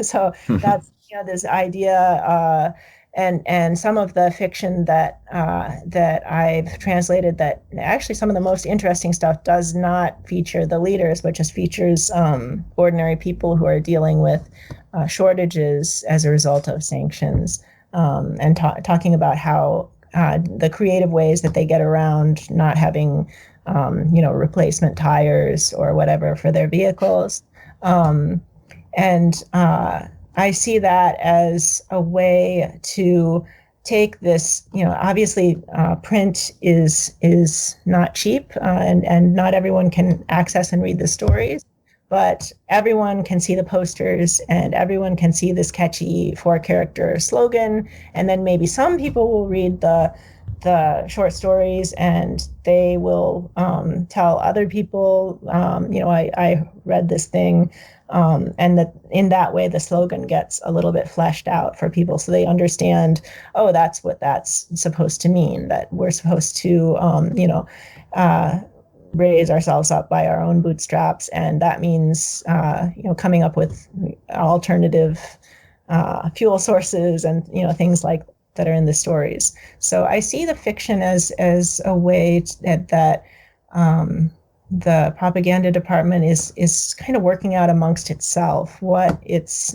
So that's this idea, and some of the fiction that I've translated, that actually some of the most interesting stuff does not feature the leaders, but just features ordinary people who are dealing with shortages as a result of sanctions, and talking about how the creative ways that they get around not having replacement tires or whatever for their vehicles. And I see that as a way to take this, obviously print is not cheap, and not everyone can access and read the stories, but everyone can see the posters, and everyone can see this catchy 4-character slogan, and then maybe some people will read the short stories, and they will tell other people, I read this thing, and that in that way the slogan gets a little bit fleshed out for people, so they understand, oh, that's what that's supposed to mean, that we're supposed to raise ourselves up by our own bootstraps, and that means coming up with alternative fuel sources and things like that are in the stories. So I see the fiction as a way that the propaganda department is kind of working out amongst itself what its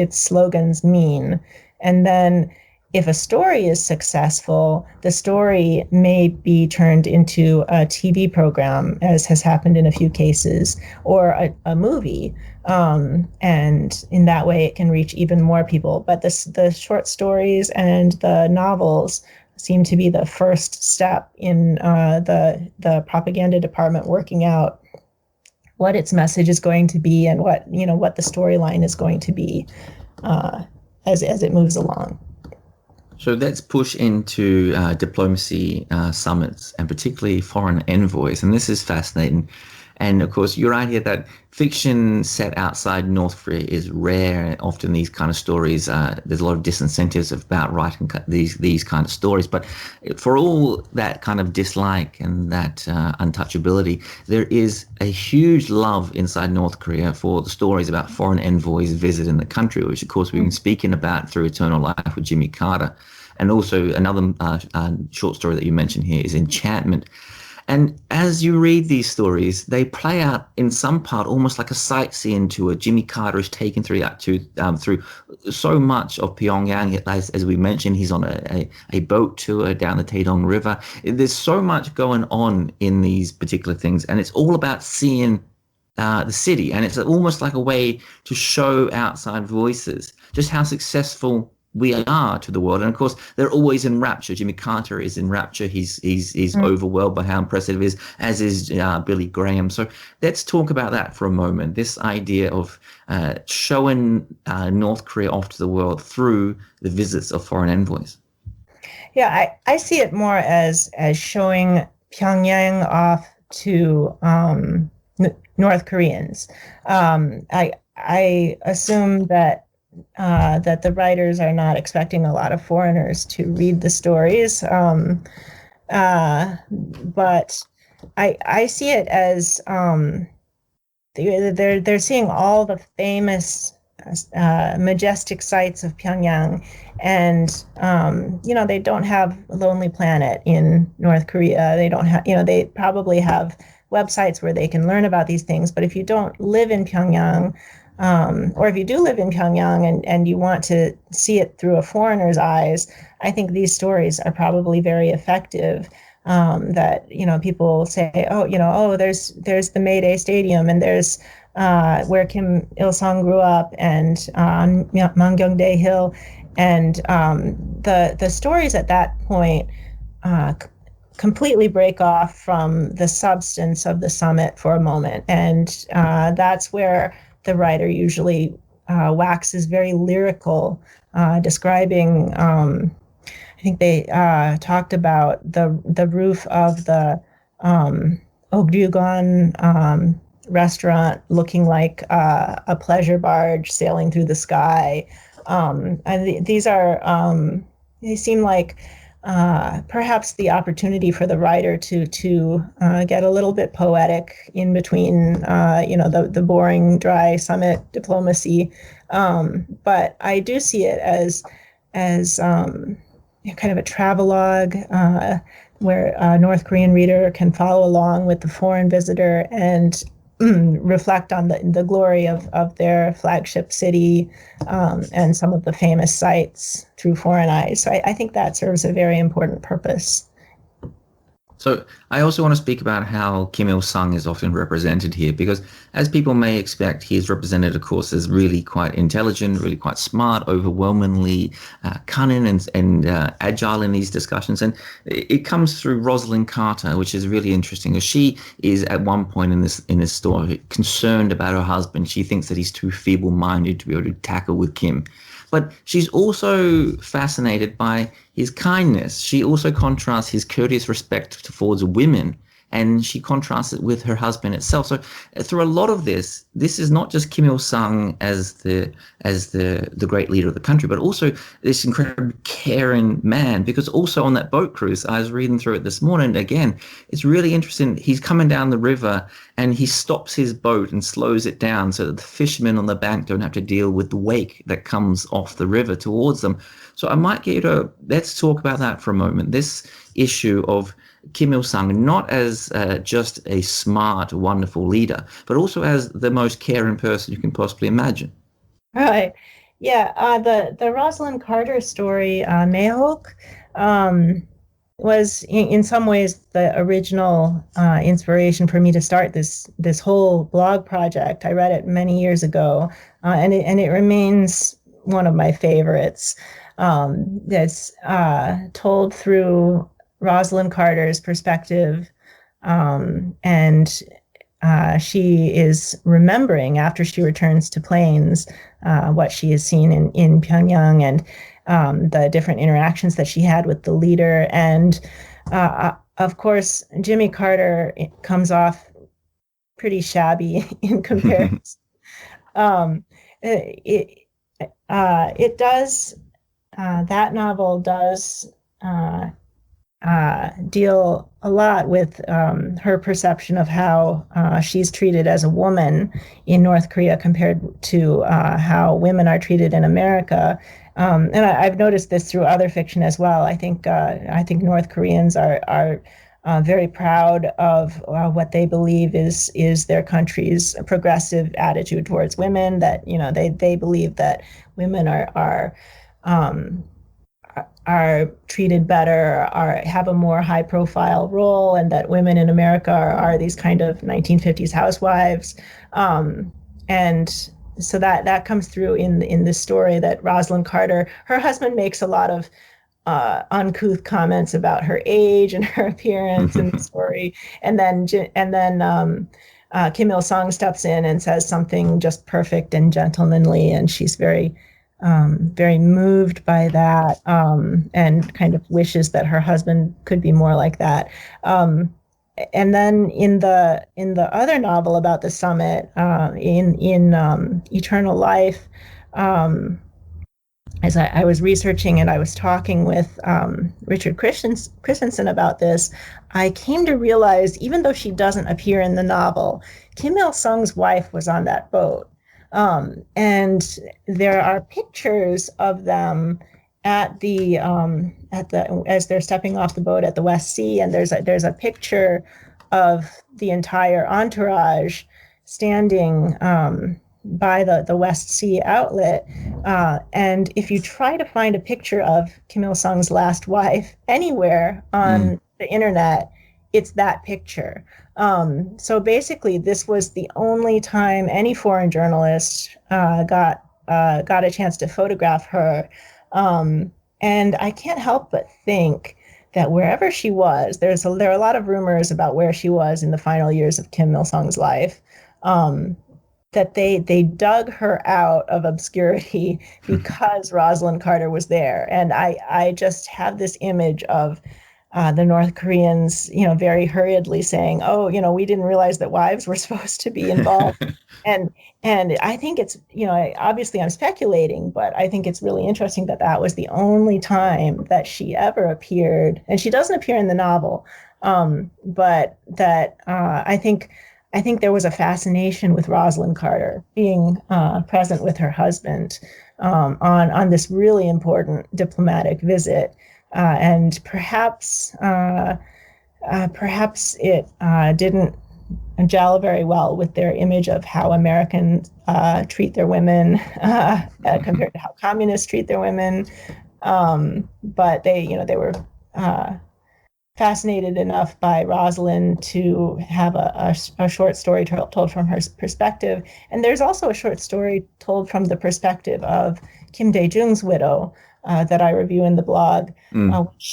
slogans mean, and then if a story is successful, the story may be turned into a TV program, as has happened in a few cases, or a movie. And in that way, it can reach even more people. But the short stories and the novels seem to be the first step in the propaganda department working out what its message is going to be, and what the storyline is going to be as it moves along. So let's push into diplomacy summits, and particularly foreign envoys. And this is fascinating. And of course, you're right here that fiction set outside North Korea is rare. Often these kind of stories, there's a lot of disincentives about writing these kind of stories. But for all that kind of dislike and that untouchability, there is a huge love inside North Korea for the stories about foreign envoys visiting the country, which of course we've been speaking about through Eternal Life with Jimmy Carter. And also another short story that you mentioned here is Enchantment. And as you read these stories, they play out in some part almost like a sightseeing tour. Jimmy Carter is taken through so much of Pyongyang. As we mentioned, he's on a boat tour down the Taedong River. There's so much going on in these particular things, and it's all about seeing the city. And it's almost like a way to show outside voices just how successful we are to the world. And of course, they're always in rapture. Jimmy Carter is in rapture. He's overwhelmed by how impressive it is, as is Billy Graham. So let's talk about that for a moment. This idea of showing North Korea off to the world through the visits of foreign envoys. Yeah, I see it more as showing Pyongyang off to North Koreans. I assume that the writers are not expecting a lot of foreigners to read the stories, but I see it as they're seeing all the famous majestic sights of Pyongyang, and they don't have a Lonely Planet in North Korea. They don't have, they probably have websites where they can learn about these things. But if you don't live in Pyongyang, or if you do live in Pyongyang and you want to see it through a foreigner's eyes, I think these stories are probably very effective. That people say, oh, there's the Mayday Stadium, and there's where Kim Il Sung grew up, and on Mangyongdae Hill, and the stories at that point completely break off from the substance of the summit for a moment, and that's where the writer usually waxes very lyrical, describing. I think they talked about the roof of the Ogryugon restaurant looking like a pleasure barge sailing through the sky. And these are, they seem like perhaps the opportunity for the writer to get a little bit poetic in between, the boring, dry summit diplomacy. But I do see it as kind of a travelogue where a North Korean reader can follow along with the foreign visitor and reflect on the glory of their flagship city and some of the famous sites through foreign eyes. So I think that serves a very important purpose. So I also want to speak about how Kim Il Sung is often represented here, because as people may expect, he is represented, of course, as really quite intelligent, really quite smart, overwhelmingly cunning and agile in these discussions. And it comes through Rosalind Carter, which is really interesting, because she is at one point in this story concerned about her husband. She thinks that he's too feeble-minded to be able to tackle with Kim. But she's also fascinated by his kindness. She also contrasts his courteous respect towards women, and she contrasts it with her husband itself. So through a lot of this is not just Kim Il Sung as the great leader of the country, but also this incredibly caring man. Because also on that boat cruise, I was reading through it this morning again, it's really interesting. He's coming down the river and he stops his boat and slows it down so that the fishermen on the bank don't have to deal with the wake that comes off the river towards them. So I might get you to, let's talk about that for a moment. This issue of Kim Il Sung, not as just a smart, wonderful leader, but also as the most caring person you can possibly imagine. Right. Yeah. The Rosalind Carter story, Mayhawk, was in some ways the original inspiration for me to start this whole blog project. I read it many years ago, and it remains one of my favorites. That's told through Rosalind Carter's perspective, and she is remembering after she returns to Plains what she has seen in Pyongyang, and the different interactions that she had with the leader. And of course, Jimmy Carter comes off pretty shabby in comparison. It does, that novel does deal a lot with her perception of how she's treated as a woman in North Korea compared to how women are treated in America. And I've noticed this through other fiction as well. I think North Koreans are very proud of what they believe is their country's progressive attitude towards women. That they believe that women are treated better, have a more high-profile role, and that women in America are these kind of 1950s housewives. And so that comes through in this story that Rosalind Carter, her husband makes a lot of uncouth comments about her age and her appearance in the story, and then Kim Il Sung steps in and says something just perfect and gentlemanly, and she's very moved by that, and kind of wishes that her husband could be more like that. And then in the other novel about the summit, in Eternal Life, as I was researching and I was talking with Richard Christensen about this, I came to realize, even though she doesn't appear in the novel, Kim Il Sung's wife was on that boat. And there are pictures of them at the as they're stepping off the boat at the West Sea, and there's a picture of the entire entourage standing by the West Sea outlet. And if you try to find a picture of Kim Il Sung's last wife anywhere on the internet, it's that picture. So basically, this was the only time any foreign journalist got a chance to photograph her. And I can't help but think that wherever she was, there are a lot of rumors about where she was in the final years of Kim Il Sung's life. That they dug her out of obscurity because Rosalind Carter was there. And I just have this image of the North Koreans, very hurriedly saying, "Oh, we didn't realize that wives were supposed to be involved." and I think it's, obviously I'm speculating, but I think it's really interesting that that was the only time that she ever appeared. And she doesn't appear in the novel, but that I think there was a fascination with Rosalind Carter being present with her husband on this really important diplomatic visit, and perhaps it didn't gel very well with their image of how Americans treat their women compared to how communists treat their women. But they were fascinated enough by Rosalind to have a short story told from her perspective. And there's also a short story told from the perspective of Kim Dae-jung's widow that I review in the blog,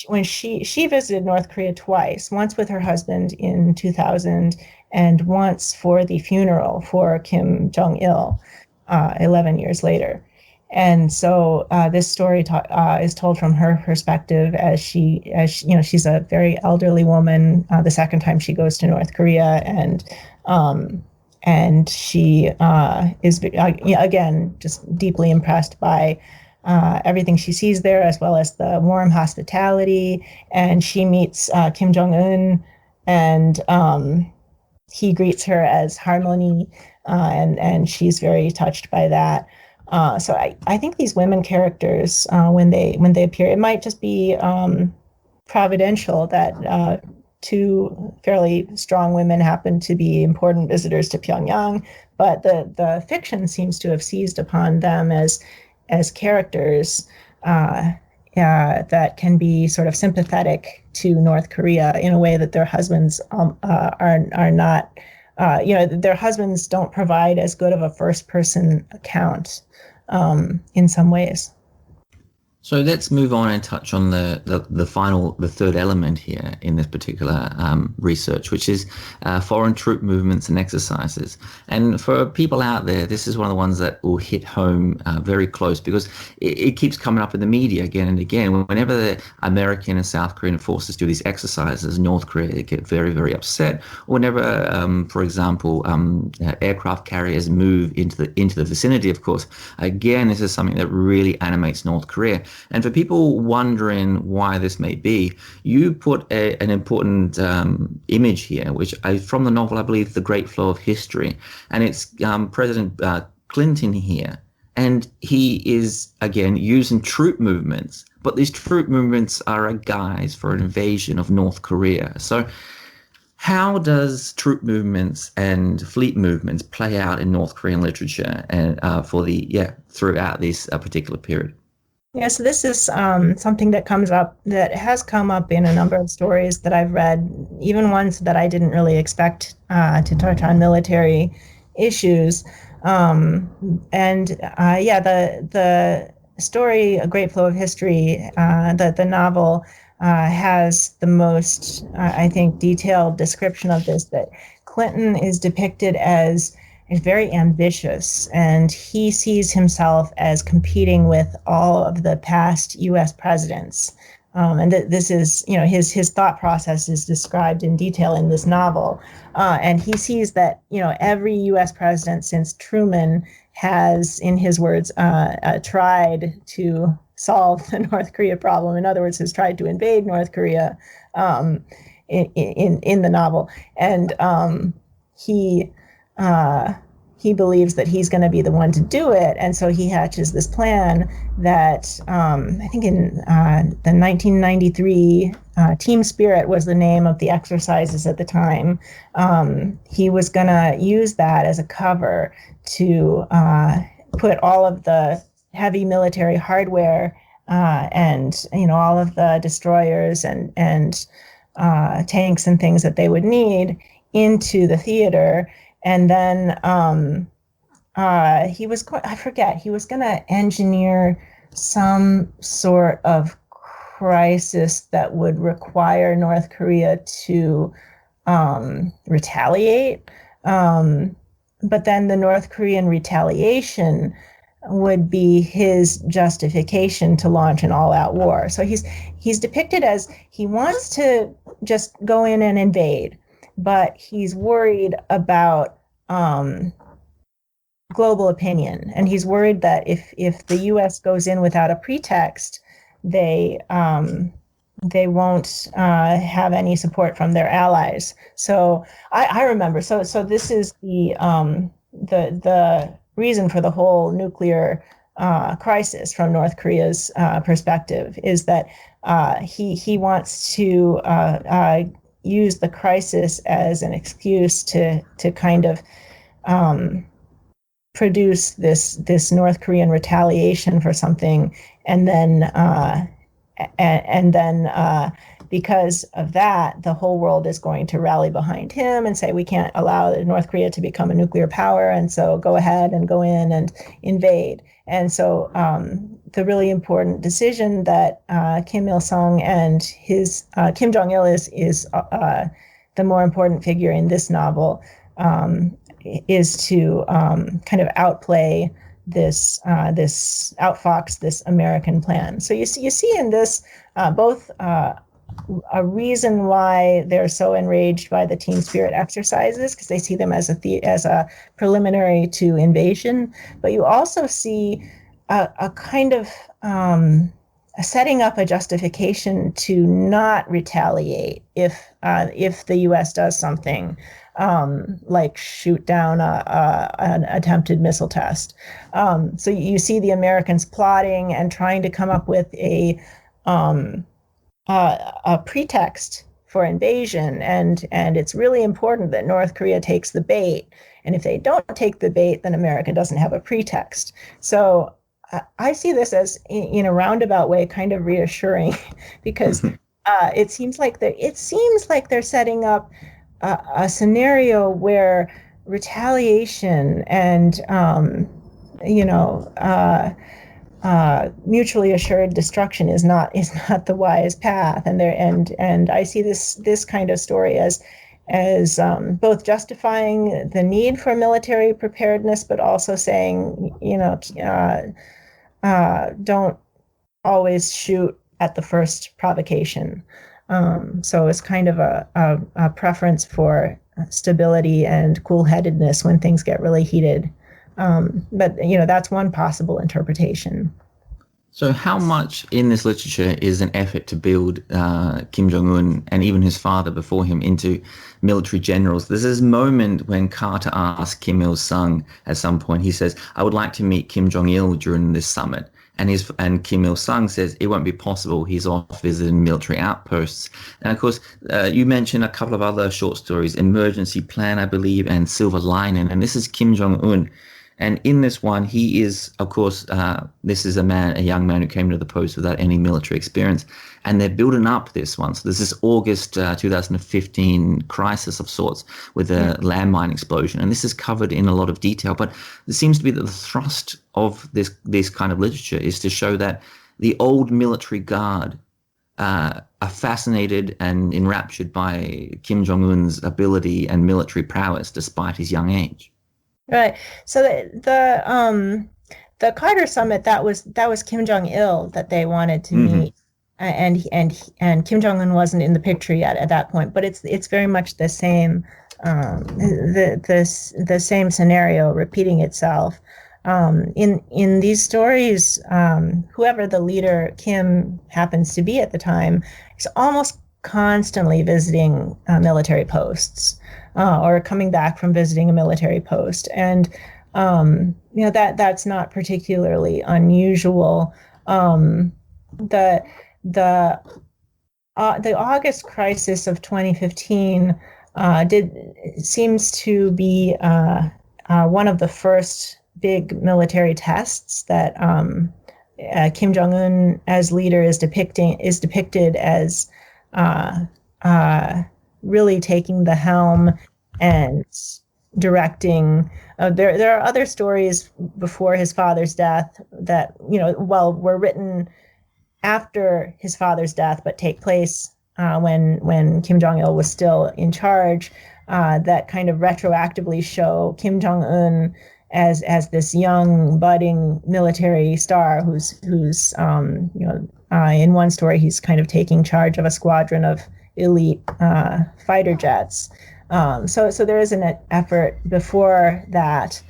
when she visited North Korea twice, once with her husband in 2000 and once for the funeral for Kim Jong-il 11 years later. And so this story is told from her perspective as she's a very elderly woman. The second time she goes to North Korea, and she is again just deeply impressed by everything she sees there, as well as the warm hospitality. And she meets Kim Jong-un, and he greets her as Harmony, and she's very touched by that. So I think these women characters, when they appear, it might just be providential that two fairly strong women happen to be important visitors to Pyongyang, but the fiction seems to have seized upon them as characters that can be sort of sympathetic to North Korea in a way that their husbands are not. Their husbands don't provide as good of a first-person account in some ways. So let's move on and touch on the third element here in this particular research, which is foreign troop movements and exercises. And for people out there, this is one of the ones that will hit home very close, because it keeps coming up in the media again and again. Whenever the American and South Korean forces do these exercises, North Korea get very, very upset. Or whenever, for example, aircraft carriers move into the vicinity, of course, again, this is something that really animates North Korea. And for people wondering why this may be, you put an important image here, which from the novel, I believe, The Great Flow of History. And it's President Clinton here. And he is, again, using troop movements. But these troop movements are a guise for an invasion of North Korea. So how does troop movements and fleet movements play out in North Korean literature and throughout this particular period? Yeah, so this is something that has come up in a number of stories that I've read, even ones that I didn't really expect to touch on military issues. The story, A Great Flow of History, the novel has the most, I think, detailed description of this, that Clinton is depicted as very ambitious, and he sees himself as competing with all of the past U.S. presidents. This is, his thought process is described in detail in this novel. And he sees that, every U.S. president since Truman has, in his words, tried to solve the North Korea problem. In other words, has tried to invade North Korea in the novel, and he believes that he's going to be the one to do it, and so he hatches this plan that I think in the 1993 Team Spirit was the name of the exercises at the time. He was going to use that as a cover to put all of the heavy military hardware and all of the destroyers and tanks and things that they would need into the theater. And then he was going to engineer some sort of crisis that would require North Korea to retaliate. But then the North Korean retaliation would be his justification to launch an all-out war. So he's depicted as he wants to just go in and invade, but he's worried about global opinion, and he's worried that if the U.S. goes in without a pretext, they won't have any support from their allies. So I remember. So this is the reason for the whole nuclear crisis from North Korea's perspective is that he wants to use the crisis as an excuse to kind of produce this North Korean retaliation for something, and then because of that, the whole world is going to rally behind him and say, we can't allow North Korea to become a nuclear power, and so go ahead and go in and invade. And so the really important decision that Kim Il-sung and his Kim Jong-il is the more important figure in this novel, is to kind of outplay this outfox this American plan. So you see in this both a reason why they're so enraged by the Team Spirit exercises, because they see them as a preliminary to invasion, but you also see a kind of setting up a justification to not retaliate if the U.S. does something like shoot down an attempted missile test. So you see the Americans plotting and trying to come up with a pretext for invasion, and it's really important that North Korea takes the bait. And if they don't take the bait, then America doesn't have a pretext. So I see this as, in a roundabout way, kind of reassuring, because it seems like they're setting up a scenario where retaliation and mutually assured destruction is not the wise path. And I see this kind of story as both justifying the need for military preparedness, but also saying, don't always shoot at the first provocation. So it's kind of a preference for stability and cool-headedness when things get really heated. But that's one possible interpretation. So how much in this literature is an effort to build Kim Jong-un and even his father before him into military generals? There's this moment when Carter asks Kim Il-sung at some point, he says, I would like to meet Kim Jong-il during this summit. And Kim Il-sung says it won't be possible. He's off visiting military outposts. And of course, you mentioned a couple of other short stories, Emergency Plan, I believe, and Silver Lining. And this is Kim Jong-un. And in this one, he is, of course, this is a young man who came to the post without any military experience. And they're building up this one. So there's this August 2015 crisis of sorts with a landmine explosion. And this is covered in a lot of detail. But it seems to be that the thrust of this kind of literature is to show that the old military guard are fascinated and enraptured by Kim Jong-un's ability and military prowess despite his young age. Right. So the Carter summit, that was Kim Jong-il that they wanted to meet, and Kim Jong-un wasn't in the picture yet at that point. But it's very much the same, the same scenario repeating itself. In these stories, whoever the leader Kim happens to be at the time is almost constantly visiting military posts or coming back from visiting a military post, and that's not particularly unusual. The the the August crisis of 2015 seems to be one of the first big military tests that Kim Jong-un as leader is depicted as really taking the helm and directing. There are other stories before his father's death that were written after his father's death, but take place when Kim Jong-il was still in charge, that kind of retroactively show Kim Jong-un as this young budding military star who's in one story he's kind of taking charge of a squadron of elite fighter jets. So there is an effort before that.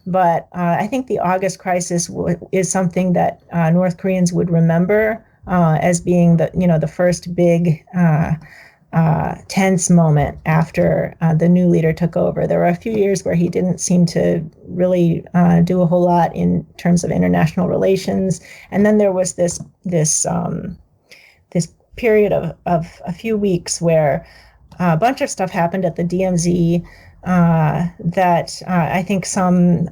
But I think the August crisis is something that North Koreans would remember as being the first big tense moment after the new leader took over. There were a few years where he didn't seem to really do a whole lot in terms of international relations, and then there was this period of a few weeks where a bunch of stuff happened at the DMZ. That I think some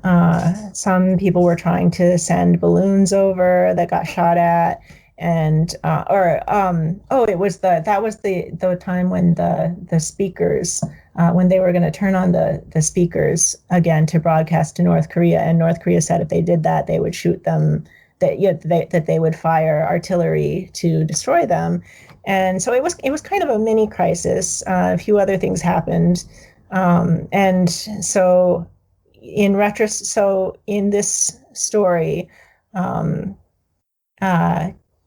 people were trying to send balloons over that got shot at, and it was the time when the speakers when they were going to turn on the speakers again to broadcast to North Korea, and North Korea said if they did that they would shoot them, that they would fire artillery to destroy them, and so it was kind of a mini crisis. A few other things happened. And so in this story,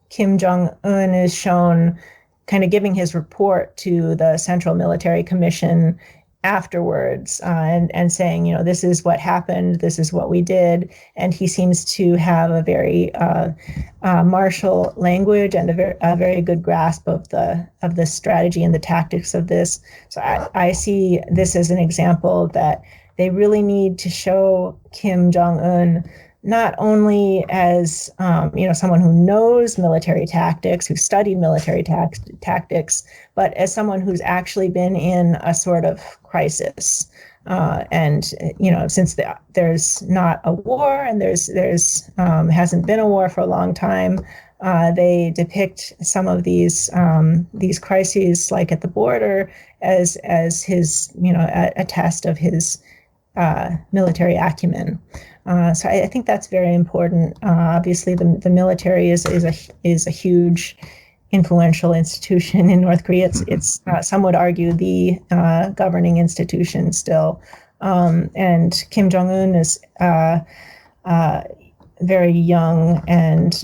Kim Jong-un is shown kind of giving his report to the Central Military Commission afterwards, and saying, this is what happened, this is what we did. And he seems to have a very martial language and a very good grasp of the strategy and the tactics of this. So I see this as an example that they really need to show Kim Jong-un not only as someone who knows military tactics, who studied military tactics, but as someone who's actually been in a sort of crisis. And since there's not a war, and there's hasn't been a war for a long time, they depict some of these crises, like at the border, as his a test of his military acumen. So I think that's very important. Obviously, the military is a huge, influential institution in North Korea. It's some would argue the governing institution still. And Kim Jong-un is very young and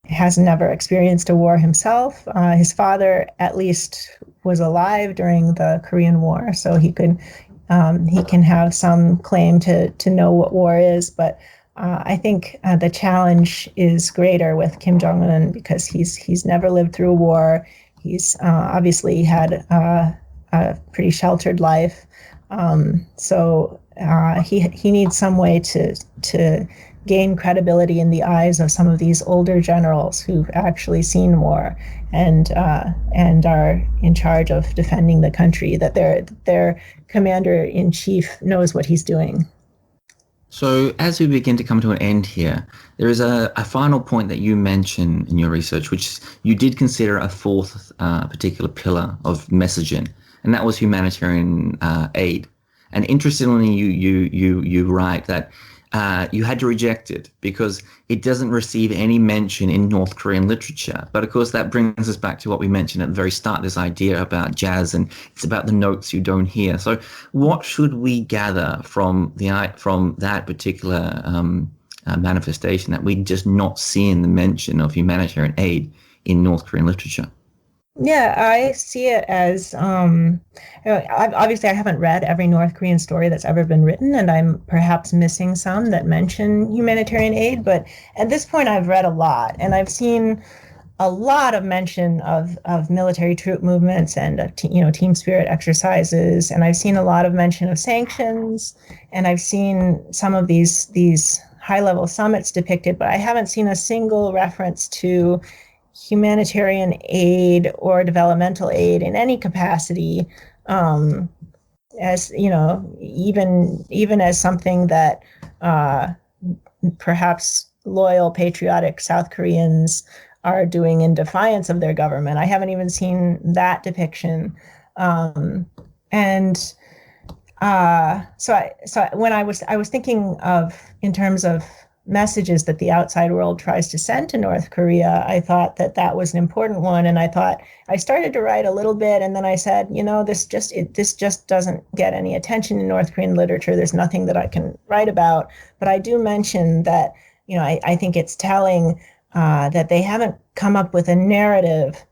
has never experienced a war himself. His father, at least, was alive during the Korean War, so he can have some claim to know what war is. But I think the challenge is greater with Kim Jong-un because he's never lived through a war. He's obviously had a pretty sheltered life. So he needs some way to gain credibility in the eyes of some of these older generals who've actually seen war and are in charge of defending the country, that their commander-in-chief knows what he's doing. So as we begin to come to an end here, there is a final point that you mention in your research, which you did consider a fourth particular pillar of messaging, and that was humanitarian aid. And interestingly, you write that you had to reject it because it doesn't receive any mention in North Korean literature. But of course, that brings us back to what we mentioned at the very start, this idea about jazz, and it's about the notes you don't hear. So what should we gather from that particular manifestation that we just not seeing the mention of humanitarian aid in North Korean literature? Yeah, I see it as obviously I haven't read every North Korean story that's ever been written, and I'm perhaps missing some that mention humanitarian aid. But at this point, I've read a lot, and I've seen a lot of mention of military troop movements and team spirit exercises, and I've seen a lot of mention of sanctions, and I've seen some of these high level summits depicted, but I haven't seen a single reference to humanitarian aid or developmental aid in any capacity, as even as something that perhaps loyal patriotic South Koreans are doing in defiance of their government. I haven't even seen that depiction. And so when I was thinking of, in terms of messages that the outside world tries to send to North Korea, I thought that was an important one. And I started to write a little bit, and then I said, this just doesn't get any attention in North Korean literature. There's nothing that I can write about. But I do mention that, I think it's telling that they haven't come up with a narrative,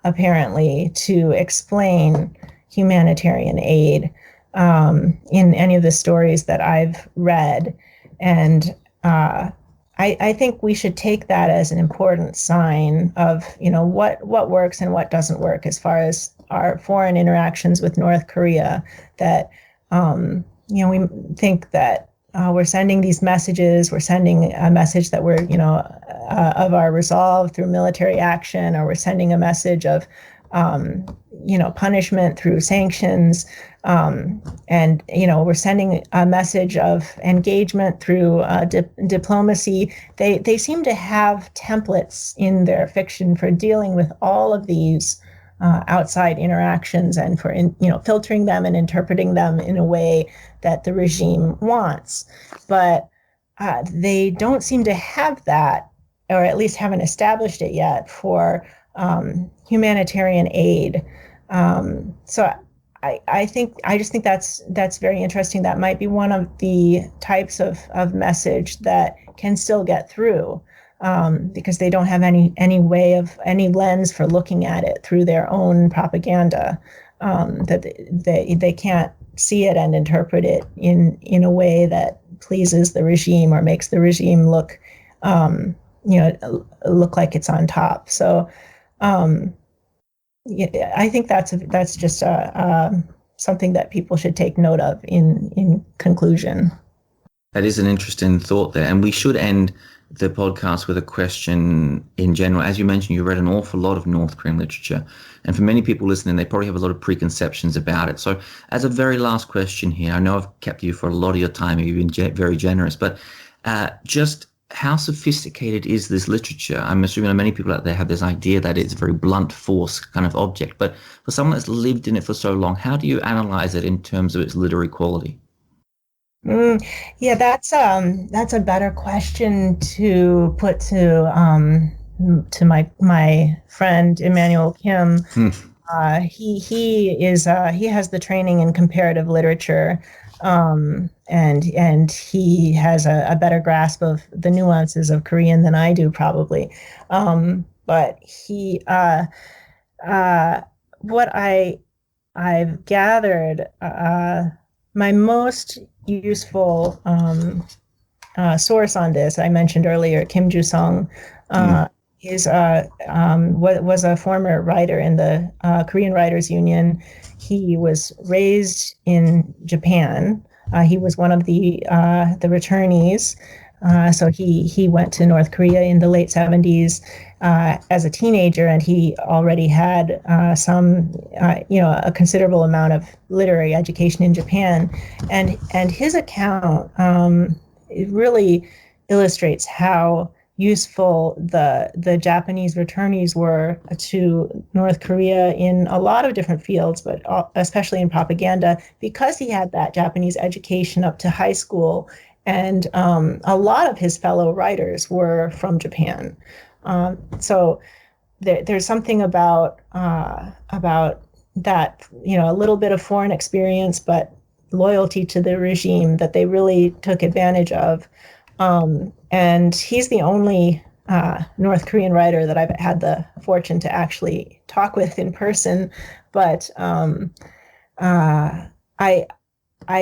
apparently, to explain humanitarian aid in any of the stories that I've read. And I think we should take that as an important sign of, what works and what doesn't work as far as our foreign interactions with North Korea. That, we think that we're sending these messages. We're sending a message that we're, of our resolve through military action, or we're sending a message of, punishment through sanctions. And, we're sending a message of engagement through diplomacy. They seem to have templates in their fiction for dealing with all of these outside interactions, and for filtering them and interpreting them in a way that the regime wants. But they don't seem to have that, or at least haven't established it yet, for humanitarian aid. So I just think that's very interesting. That might be one of the types of message that can still get through, because they don't have any way of, any lens for looking at it through their own propaganda, that they can't see it and interpret it in a way that pleases the regime or makes the regime look like it's on top. So I think that's just something that people should take note of in conclusion. That is an interesting thought there. And we should end the podcast with a question in general. As you mentioned, you read an awful lot of North Korean literature. And for many people listening, they probably have a lot of preconceptions about it. So as a very last question here, I know I've kept you for a lot of your time. You've been very generous. But just how sophisticated is this literature? I'm assuming that many people out there have this idea that it's a very blunt force kind of object. But for someone that's lived in it for so long, how do you analyze it in terms of its literary quality? Yeah, that's a better question to put to my friend Emmanuel Kim. He has the training in comparative literature, and he has a better grasp of the nuances of Korean than I do, probably. But what I've gathered, my most useful source on this, I mentioned earlier, Kim Ju-sung, was a former writer in the Korean Writers Union. He was raised in Japan. He was one of the returnees. So he went to North Korea in the late 70s as a teenager, and he already had a considerable amount of literary education in Japan. And his account it really illustrates how useful the Japanese returnees were to North Korea in a lot of different fields, but especially in propaganda, because he had that Japanese education up to high school. And a lot of his fellow writers were from Japan. So there's something about that, a little bit of foreign experience, but loyalty to the regime that they really took advantage of. And he's the only North Korean writer that I've had the fortune to actually talk with in person, but I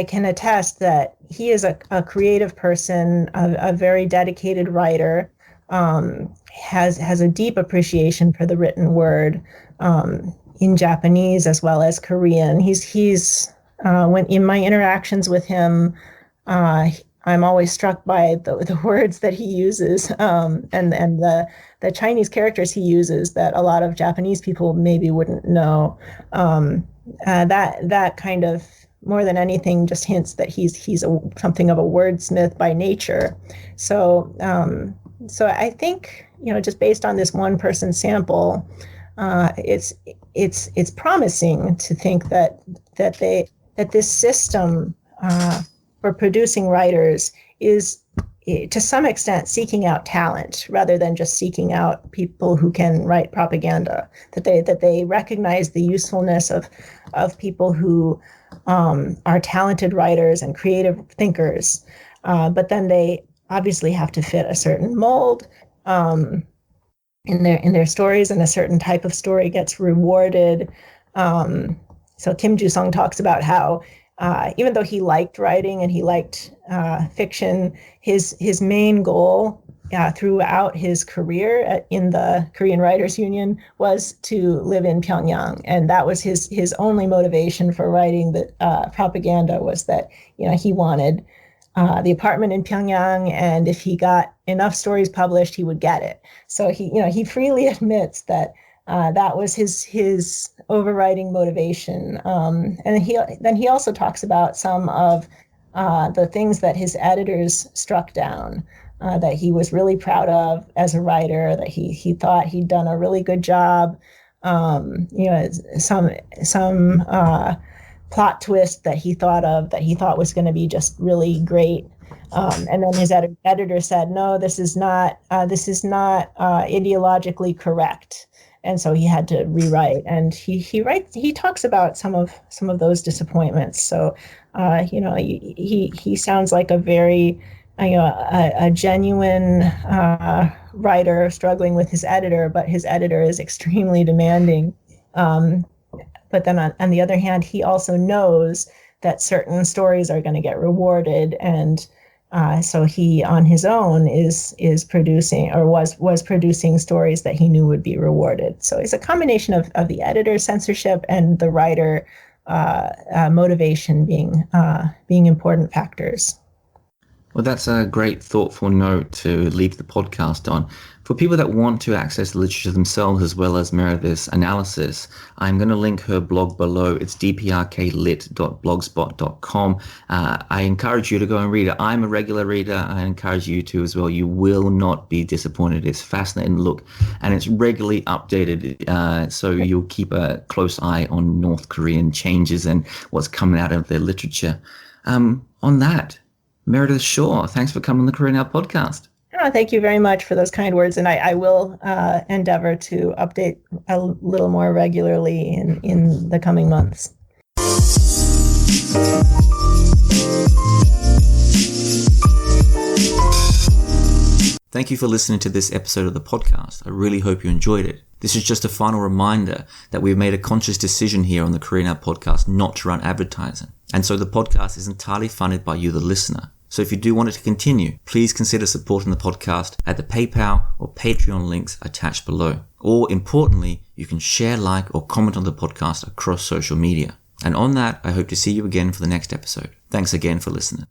can attest that he is a creative person, a very dedicated writer, has a deep appreciation for the written word in Japanese as well as Korean. He's when in my interactions with him, I'm always struck by the words that he uses, and the Chinese characters he uses that a lot of Japanese people maybe wouldn't know. That kind of, more than anything, just hints that he's something of a wordsmith by nature. So I think, just based on this one person sample, it's promising to think that this system for producing writers is, to some extent, seeking out talent rather than just seeking out people who can write propaganda. That they recognize the usefulness of people who are talented writers and creative thinkers, but then they obviously have to fit a certain mold in their stories, and a certain type of story gets rewarded. So Kim Ju-sung talks about how even though he liked writing and he liked fiction, his main goal throughout his career in the Korean Writers Union was to live in Pyongyang, and that was his only motivation for writing the propaganda, was that he wanted the apartment in Pyongyang, and if he got enough stories published, he would get it. So he freely admits that that was his overriding motivation. And he also talks about some of the things that his editors struck down, that he was really proud of as a writer, that he thought he'd done a really good job. Some plot twist that he thought was going to be just really great. And then his editor said, no, this is not ideologically correct. And so he had to rewrite, and he talks about some of those disappointments. So, he sounds like a very, a genuine writer struggling with his editor, but his editor is extremely demanding. But then on the other hand, he also knows that certain stories are going to get rewarded, and so he, on his own, is producing, or was producing, stories that he knew would be rewarded. So it's a combination of the editor's censorship and the writer motivation being important factors. Well, that's a great, thoughtful note to leave the podcast on. For people that want to access the literature themselves as well as Meredith's analysis, I'm going to link her blog below. It's dprklit.blogspot.com. I encourage you to go and read it. I'm a regular reader. I encourage you to as well. You will not be disappointed. It's a fascinating look, and it's regularly updated, so you'll keep a close eye on North Korean changes and what's coming out of their literature. On that, Meredith Shaw, thanks for coming on the Korean Now podcast. Oh, thank you very much for those kind words, and I will endeavor to update a little more regularly in the coming months. Thank you for listening to this episode of the podcast. I really hope you enjoyed it. This is just a final reminder that we've made a conscious decision here on the Korean Now podcast not to run advertising. And so the podcast is entirely funded by you, the listener. So if you do want it to continue, please consider supporting the podcast at the PayPal or Patreon links attached below. Or importantly, you can share, like, or comment on the podcast across social media. And on that, I hope to see you again for the next episode. Thanks again for listening.